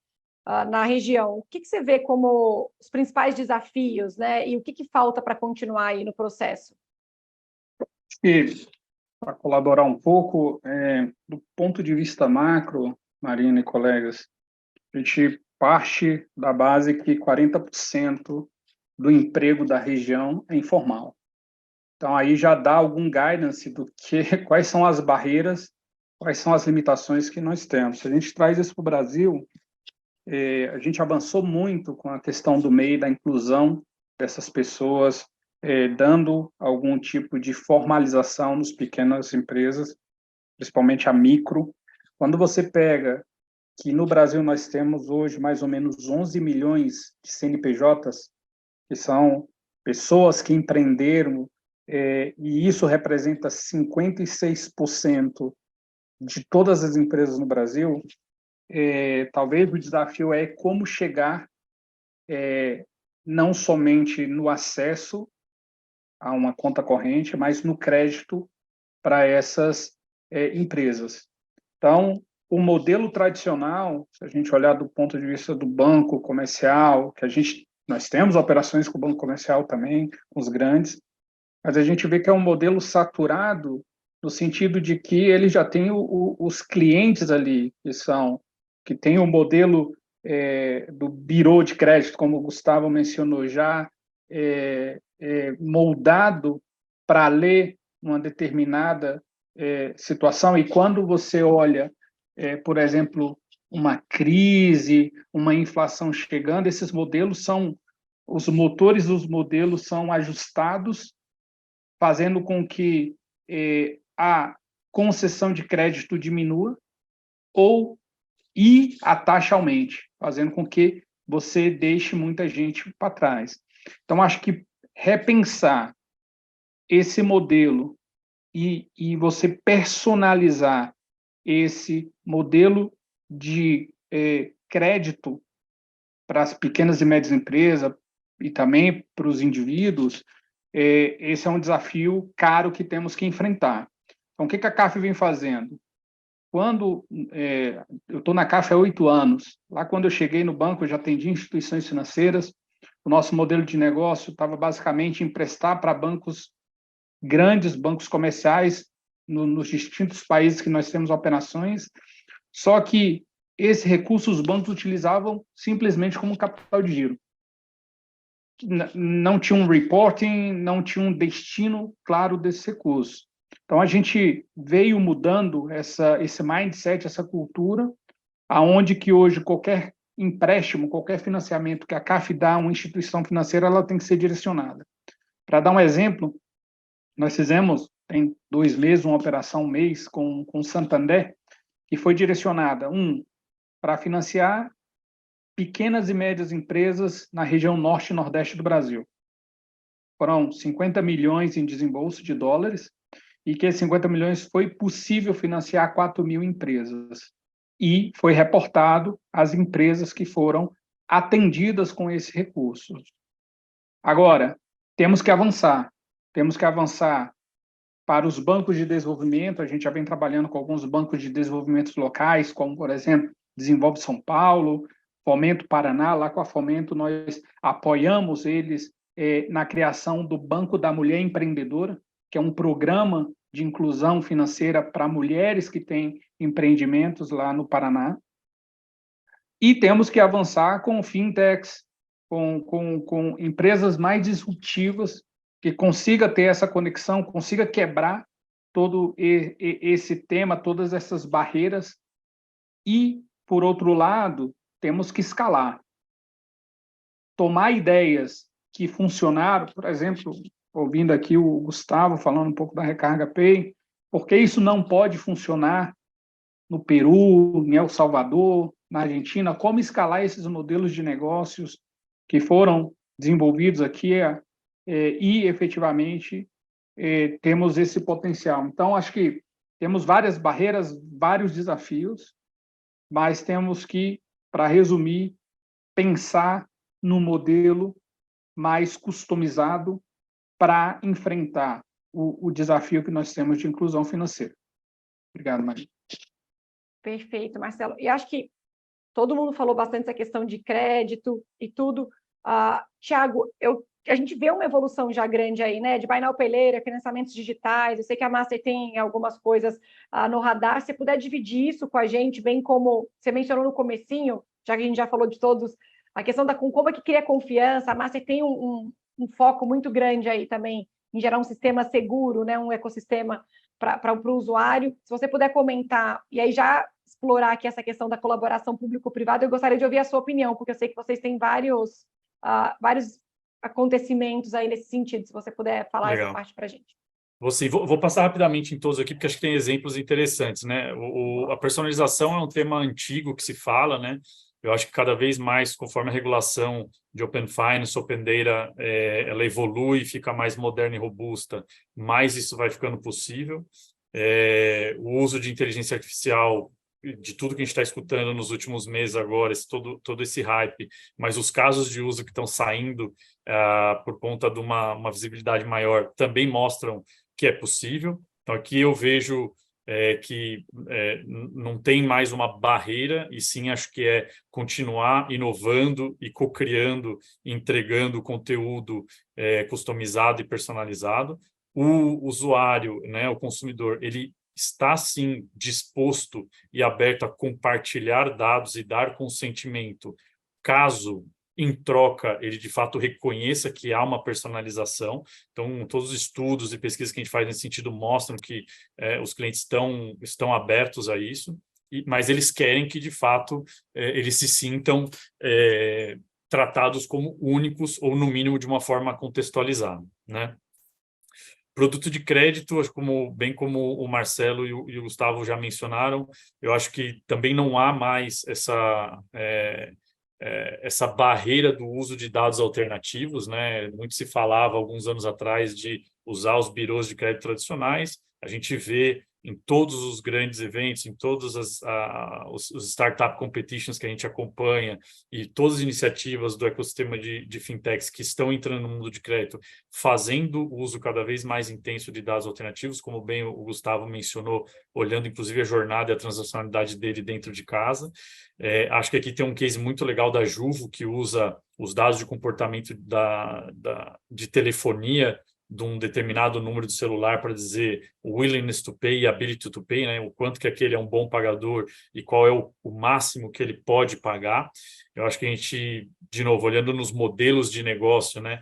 na região. O que você vê como os principais desafios, né? E o que falta para continuar aí no processo? E, para colaborar um pouco, do ponto de vista macro, Marina e colegas, a gente parte da base que 40% do emprego da região é informal. Então, aí já dá algum guidance do quais são as barreiras, quais são as limitações que nós temos. Se a gente traz isso para o Brasil, a gente avançou muito com a questão do MEI, da inclusão dessas pessoas, dando algum tipo de formalização nas pequenas empresas, principalmente a micro. Quando você pega que no Brasil nós temos hoje mais ou menos 11 milhões de CNPJs, que são pessoas que empreenderam, e isso representa 56% de todas as empresas no Brasil, talvez o desafio é como chegar não somente no acesso a uma conta corrente, mas no crédito para essas empresas. Então, o modelo tradicional, se a gente olhar do ponto de vista do banco comercial, nós temos operações com o banco comercial também, com os grandes, mas a gente vê que é um modelo saturado no sentido de que ele já tem os clientes ali, que tem o modelo do birô de crédito, como o Gustavo mencionou, já moldado para ler uma determinada situação. E quando você olha, por exemplo, uma crise, uma inflação chegando, os motores dos modelos são ajustados, fazendo com que a concessão de crédito diminua e a taxa aumente, fazendo com que você deixe muita gente para trás. Então, acho que repensar esse modelo e você personalizar esse modelo de crédito para as pequenas e médias empresas e também para os indivíduos, esse é um desafio caro que temos que enfrentar. Então, o que a CAF vem fazendo? Quando eu estou na CAF há 8 anos, lá quando eu cheguei no banco, eu já atendi instituições financeiras, o nosso modelo de negócio estava basicamente emprestar para bancos grandes, bancos comerciais, nos distintos países que nós temos operações, só que esse recurso os bancos utilizavam simplesmente como capital de giro. Não tinha um reporting, não tinha um destino claro desse recurso. Então, a gente veio mudando esse mindset, essa cultura, aonde que hoje qualquer empréstimo, qualquer financiamento que a CAF dá a uma instituição financeira, ela tem que ser direcionada. Para dar um exemplo, nós fizemos, tem 2 meses, uma operação mês com o Santander, que foi direcionada, para financiar pequenas e médias empresas na região norte e nordeste do Brasil. Foram 50 milhões em desembolso de dólares, e que esses 50 milhões foi possível financiar 4.000 empresas. E foi reportado as empresas que foram atendidas com esse recurso. Agora, temos que avançar para os bancos de desenvolvimento. A gente já vem trabalhando com alguns bancos de desenvolvimento locais, como, por exemplo, Desenvolve São Paulo, Fomento Paraná. Lá com a Fomento nós apoiamos eles na criação do Banco da Mulher Empreendedora, que é um programa de inclusão financeira para mulheres que têm empreendimentos lá no Paraná. E temos que avançar com fintechs, com empresas mais disruptivas, que consiga ter essa conexão, consiga quebrar todo esse tema, todas essas barreiras. E, por outro lado, temos que escalar. Tomar ideias que funcionaram, por exemplo, ouvindo aqui o Gustavo falando um pouco da Recarga Pay, porque isso não pode funcionar no Peru, em El Salvador, na Argentina, como escalar esses modelos de negócios que foram desenvolvidos aqui e, efetivamente, temos esse potencial. Então, acho que temos várias barreiras, vários desafios, mas temos que, para resumir, pensar no modelo mais customizado para enfrentar o desafio que nós temos de inclusão financeira. Obrigado, Maria. Perfeito, Marcelo. E acho que todo mundo falou bastante essa questão de crédito e tudo. Thiago, a gente vê uma evolução já grande aí, né? De Buy Now Pay Later, financiamentos digitais. Eu sei que a Master tem algumas coisas no radar. Se você puder dividir isso com a gente, bem como você mencionou no comecinho, já que a gente já falou de todos, a questão da como é que cria confiança. A Master tem um foco muito grande aí também em gerar um sistema seguro, né? Um ecossistema para o usuário. Se você puder comentar, e aí já explorar aqui essa questão da colaboração público-privada, eu gostaria de ouvir a sua opinião, porque eu sei que vocês têm vários acontecimentos aí nesse sentido, se você puder falar Legal. essa parte para a gente. Vou passar rapidamente em todos aqui, porque acho que tem exemplos interessantes, né? A personalização é um tema antigo que se fala, né? Eu acho que cada vez mais, conforme a regulação de Open Finance, Open Data, ela evolui, fica mais moderna e robusta, mais isso vai ficando possível. O uso de inteligência artificial, de tudo que a gente está escutando nos últimos meses agora, todo esse hype, mas os casos de uso que estão saindo por conta de uma visibilidade maior também mostram que é possível. Então, aqui eu vejo que não tem mais uma barreira, e sim acho que é continuar inovando e co-criando, entregando conteúdo customizado e personalizado. O usuário, né, o consumidor, ele está, sim, disposto e aberto a compartilhar dados e dar consentimento, caso, em troca, ele de fato reconheça que há uma personalização. Então, todos os estudos e pesquisas que a gente faz nesse sentido mostram que os clientes estão abertos a isso, mas eles querem que, de fato, eles se sintam tratados como únicos ou, no mínimo, de uma forma contextualizada, né? Produto de crédito, bem como o Marcelo e o Gustavo já mencionaram, eu acho que também não há mais essa barreira do uso de dados alternativos, né? Muito se falava alguns anos atrás de usar os birôs de crédito tradicionais. A gente vê em todos os grandes eventos, em todos os startup competitions que a gente acompanha e todas as iniciativas do ecossistema de fintechs que estão entrando no mundo de crédito, fazendo uso cada vez mais intenso de dados alternativos, como bem o Gustavo mencionou, olhando inclusive a jornada e a transacionalidade dele dentro de casa. Acho que aqui tem um case muito legal da Juvo, que usa os dados de comportamento de telefonia de um determinado número de celular para dizer o willingness to pay e ability to pay, né? O quanto que aquele é um bom pagador e qual é o máximo que ele pode pagar. Eu acho que a gente, de novo, olhando nos modelos de negócio, né?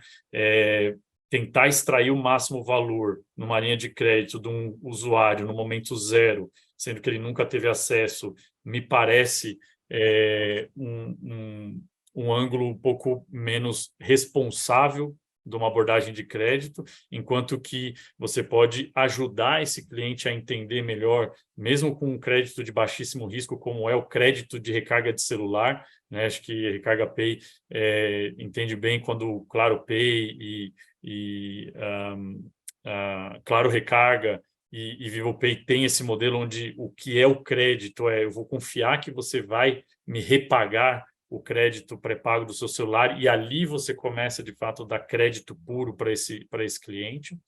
Tentar extrair o máximo valor numa linha de crédito de um usuário no momento zero, sendo que ele nunca teve acesso, me parece um ângulo um pouco menos responsável de uma abordagem de crédito, enquanto que você pode ajudar esse cliente a entender melhor, mesmo com um crédito de baixíssimo risco, como é o crédito de recarga de celular, né? Acho que a Recarga Pay entende bem quando o Claro Pay Claro Recarga e Vivo Pay tem esse modelo onde o que é o crédito eu vou confiar que você vai me repagar o crédito pré-pago do seu celular, e ali você começa, de fato, a dar crédito puro para esse cliente.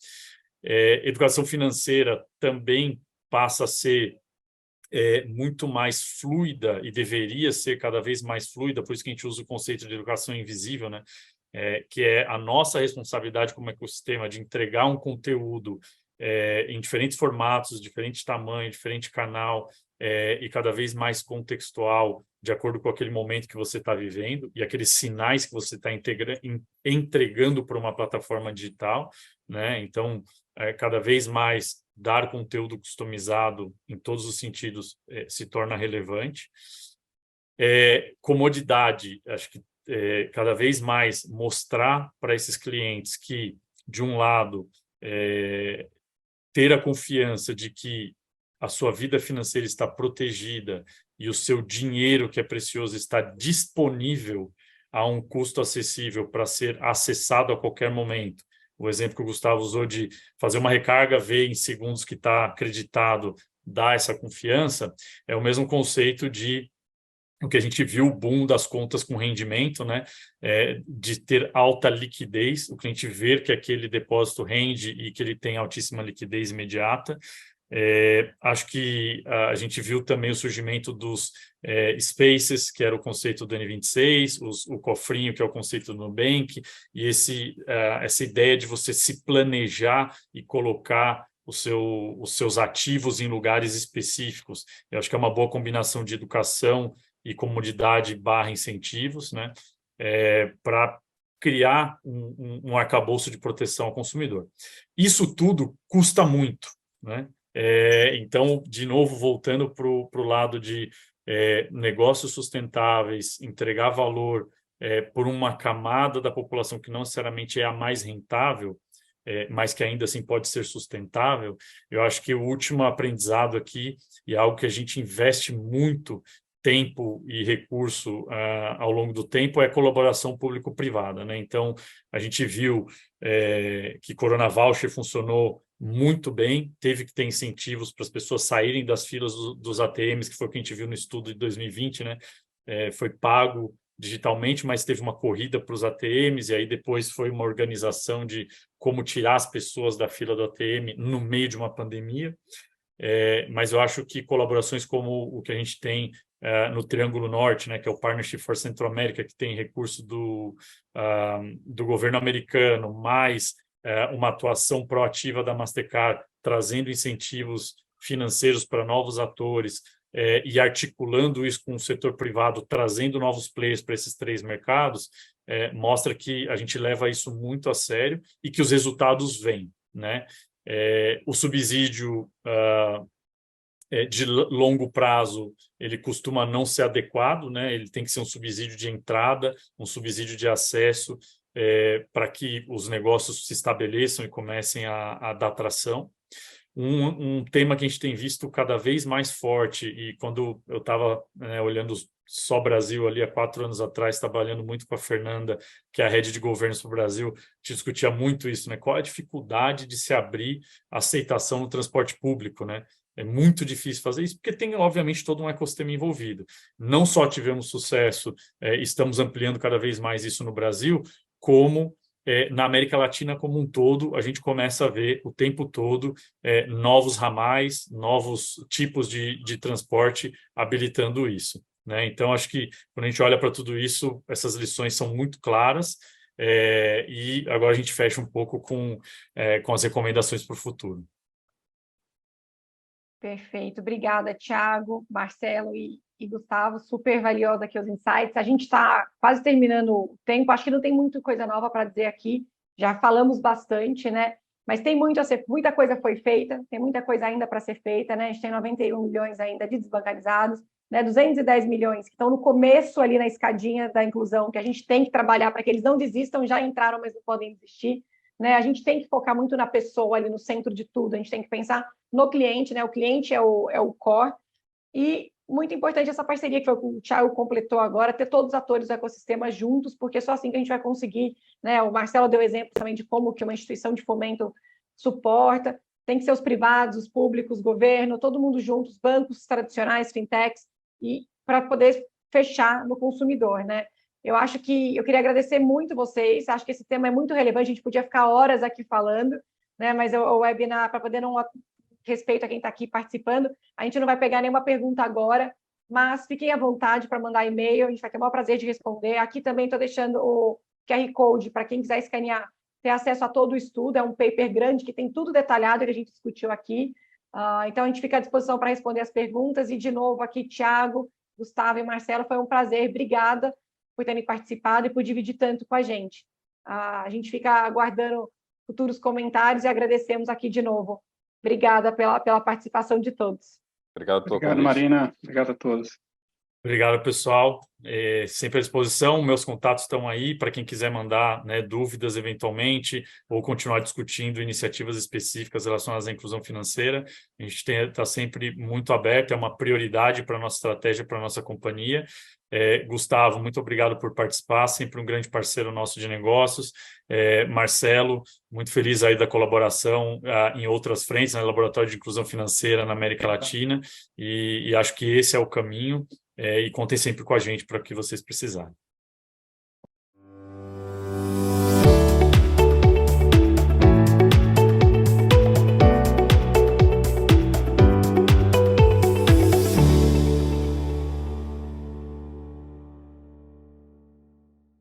Educação financeira também passa a ser muito mais fluida, e deveria ser cada vez mais fluida, por isso que a gente usa o conceito de educação invisível, né? Que é a nossa responsabilidade como ecossistema de entregar um conteúdo em diferentes formatos, diferentes tamanhos, diferente canal, e cada vez mais contextual, de acordo com aquele momento que você está vivendo e aqueles sinais que você está entregando para uma plataforma digital, né? Então, cada vez mais dar conteúdo customizado em todos os sentidos se torna relevante. Comodidade, acho que cada vez mais mostrar para esses clientes que, de um lado, ter a confiança de que a sua vida financeira está protegida e o seu dinheiro, que é precioso, está disponível a um custo acessível para ser acessado a qualquer momento. O exemplo que o Gustavo usou de fazer uma recarga, ver em segundos que está acreditado, dar essa confiança, é o mesmo conceito de o que a gente viu, o boom das contas com rendimento, né? De ter alta liquidez, o cliente ver que aquele depósito rende e que ele tem altíssima liquidez imediata. Acho que a gente viu também o surgimento dos Spaces, que era o conceito do N26, o cofrinho, que é o conceito do Nubank, e essa ideia de você se planejar e colocar os seus ativos em lugares específicos. Eu acho que é uma boa combinação de educação e comodidade / incentivos, né, para criar um arcabouço de proteção ao consumidor. Isso tudo custa muito, né? Então, de novo, voltando para o lado de negócios sustentáveis, entregar valor por uma camada da população que não necessariamente é a mais rentável, mas que ainda assim pode ser sustentável, eu acho que o último aprendizado aqui, e algo que a gente investe muito tempo e recurso ao longo do tempo, é colaboração público-privada, né? Então, a gente viu que Corona Voucher funcionou muito bem, teve que ter incentivos para as pessoas saírem das filas dos ATMs, que foi o que a gente viu no estudo de 2020, né? Foi pago digitalmente, mas teve uma corrida para os ATMs, e aí depois foi uma organização de como tirar as pessoas da fila do ATM no meio de uma pandemia. Mas eu acho que colaborações como o que a gente tem no Triângulo Norte, né, que é o Partnership for Centro-América, que tem recurso do governo americano, mais uma atuação proativa da Mastercard, trazendo incentivos financeiros para novos atores e articulando isso com o setor privado, trazendo novos players para esses 3 mercados, mostra que a gente leva isso muito a sério e que os resultados vêm, né? O subsídio de longo prazo, ele costuma não ser adequado, né? Ele tem que ser um subsídio de entrada, um subsídio de acesso, para que os negócios se estabeleçam e comecem a dar tração. Um tema que a gente tem visto cada vez mais forte, e quando eu estava olhando só Brasil ali há 4 anos atrás, trabalhando muito com a Fernanda, que é a Head de Governos para o Brasil, a gente discutia muito isso, né? Qual a dificuldade de se abrir a aceitação no transporte público, né? É muito difícil fazer isso, porque tem, obviamente, todo um ecossistema envolvido. Não só tivemos sucesso, estamos ampliando cada vez mais isso no Brasil, como na América Latina como um todo, a gente começa a ver o tempo todo novos ramais, novos tipos de transporte habilitando isso, né? Então, acho que quando a gente olha para tudo isso, essas lições são muito claras, e agora a gente fecha um pouco com as recomendações para o futuro. Perfeito, obrigada, Thiago, Marcelo e Gustavo, super valiosa aqui os insights. A gente está quase terminando o tempo, acho que não tem muita coisa nova para dizer aqui, já falamos bastante, né? Mas tem muita coisa foi feita, tem muita coisa ainda para ser feita, né? A gente tem 91 milhões ainda de desbancarizados, né? 210 milhões que estão no começo ali na escadinha da inclusão, que a gente tem que trabalhar para que eles não desistam, já entraram, mas não podem desistir. Né? A gente tem que focar muito na pessoa ali no centro de tudo, a gente tem que pensar no cliente, né? O cliente é o core, e muito importante essa parceria que o Thiago completou agora, ter todos os atores do ecossistema juntos, porque só assim que a gente vai conseguir, né? O Marcelo deu exemplo também de como que uma instituição de fomento suporta, tem que ser os privados, os públicos, governo, todo mundo juntos, bancos tradicionais, fintechs, e para poder fechar no consumidor, né? Eu acho que eu queria agradecer muito vocês, acho que esse tema é muito relevante, a gente podia ficar horas aqui falando, né? Mas o webinar, para poder não respeito a quem está aqui participando, a gente não vai pegar nenhuma pergunta agora, mas fiquem à vontade para mandar e-mail, a gente vai ter o maior prazer de responder. Aqui também estou deixando o QR Code para quem quiser escanear, ter acesso a todo o estudo, é um paper grande que tem tudo detalhado que a gente discutiu aqui. Então, a gente fica à disposição para responder as perguntas, e de novo aqui, Thiago, Gustavo e Marcelo, foi um prazer, obrigada por terem participado e por dividir tanto com a gente. A gente fica aguardando futuros comentários e agradecemos aqui de novo. Obrigada pela participação de todos. Obrigado pelo Obrigado, convite. Marina. Obrigado a todos. Obrigado, pessoal. Sempre à disposição, meus contatos estão aí para quem quiser mandar, né, dúvidas eventualmente, ou continuar discutindo iniciativas específicas relacionadas à inclusão financeira. A gente está sempre muito aberto, é uma prioridade para a nossa estratégia, para a nossa companhia. Gustavo, muito obrigado por participar, sempre um grande parceiro nosso de negócios. Marcelo, muito feliz aí da colaboração em outras frentes, no Laboratório de Inclusão Financeira na América Latina, e acho que esse é o caminho. E contem sempre com a gente para o que vocês precisarem.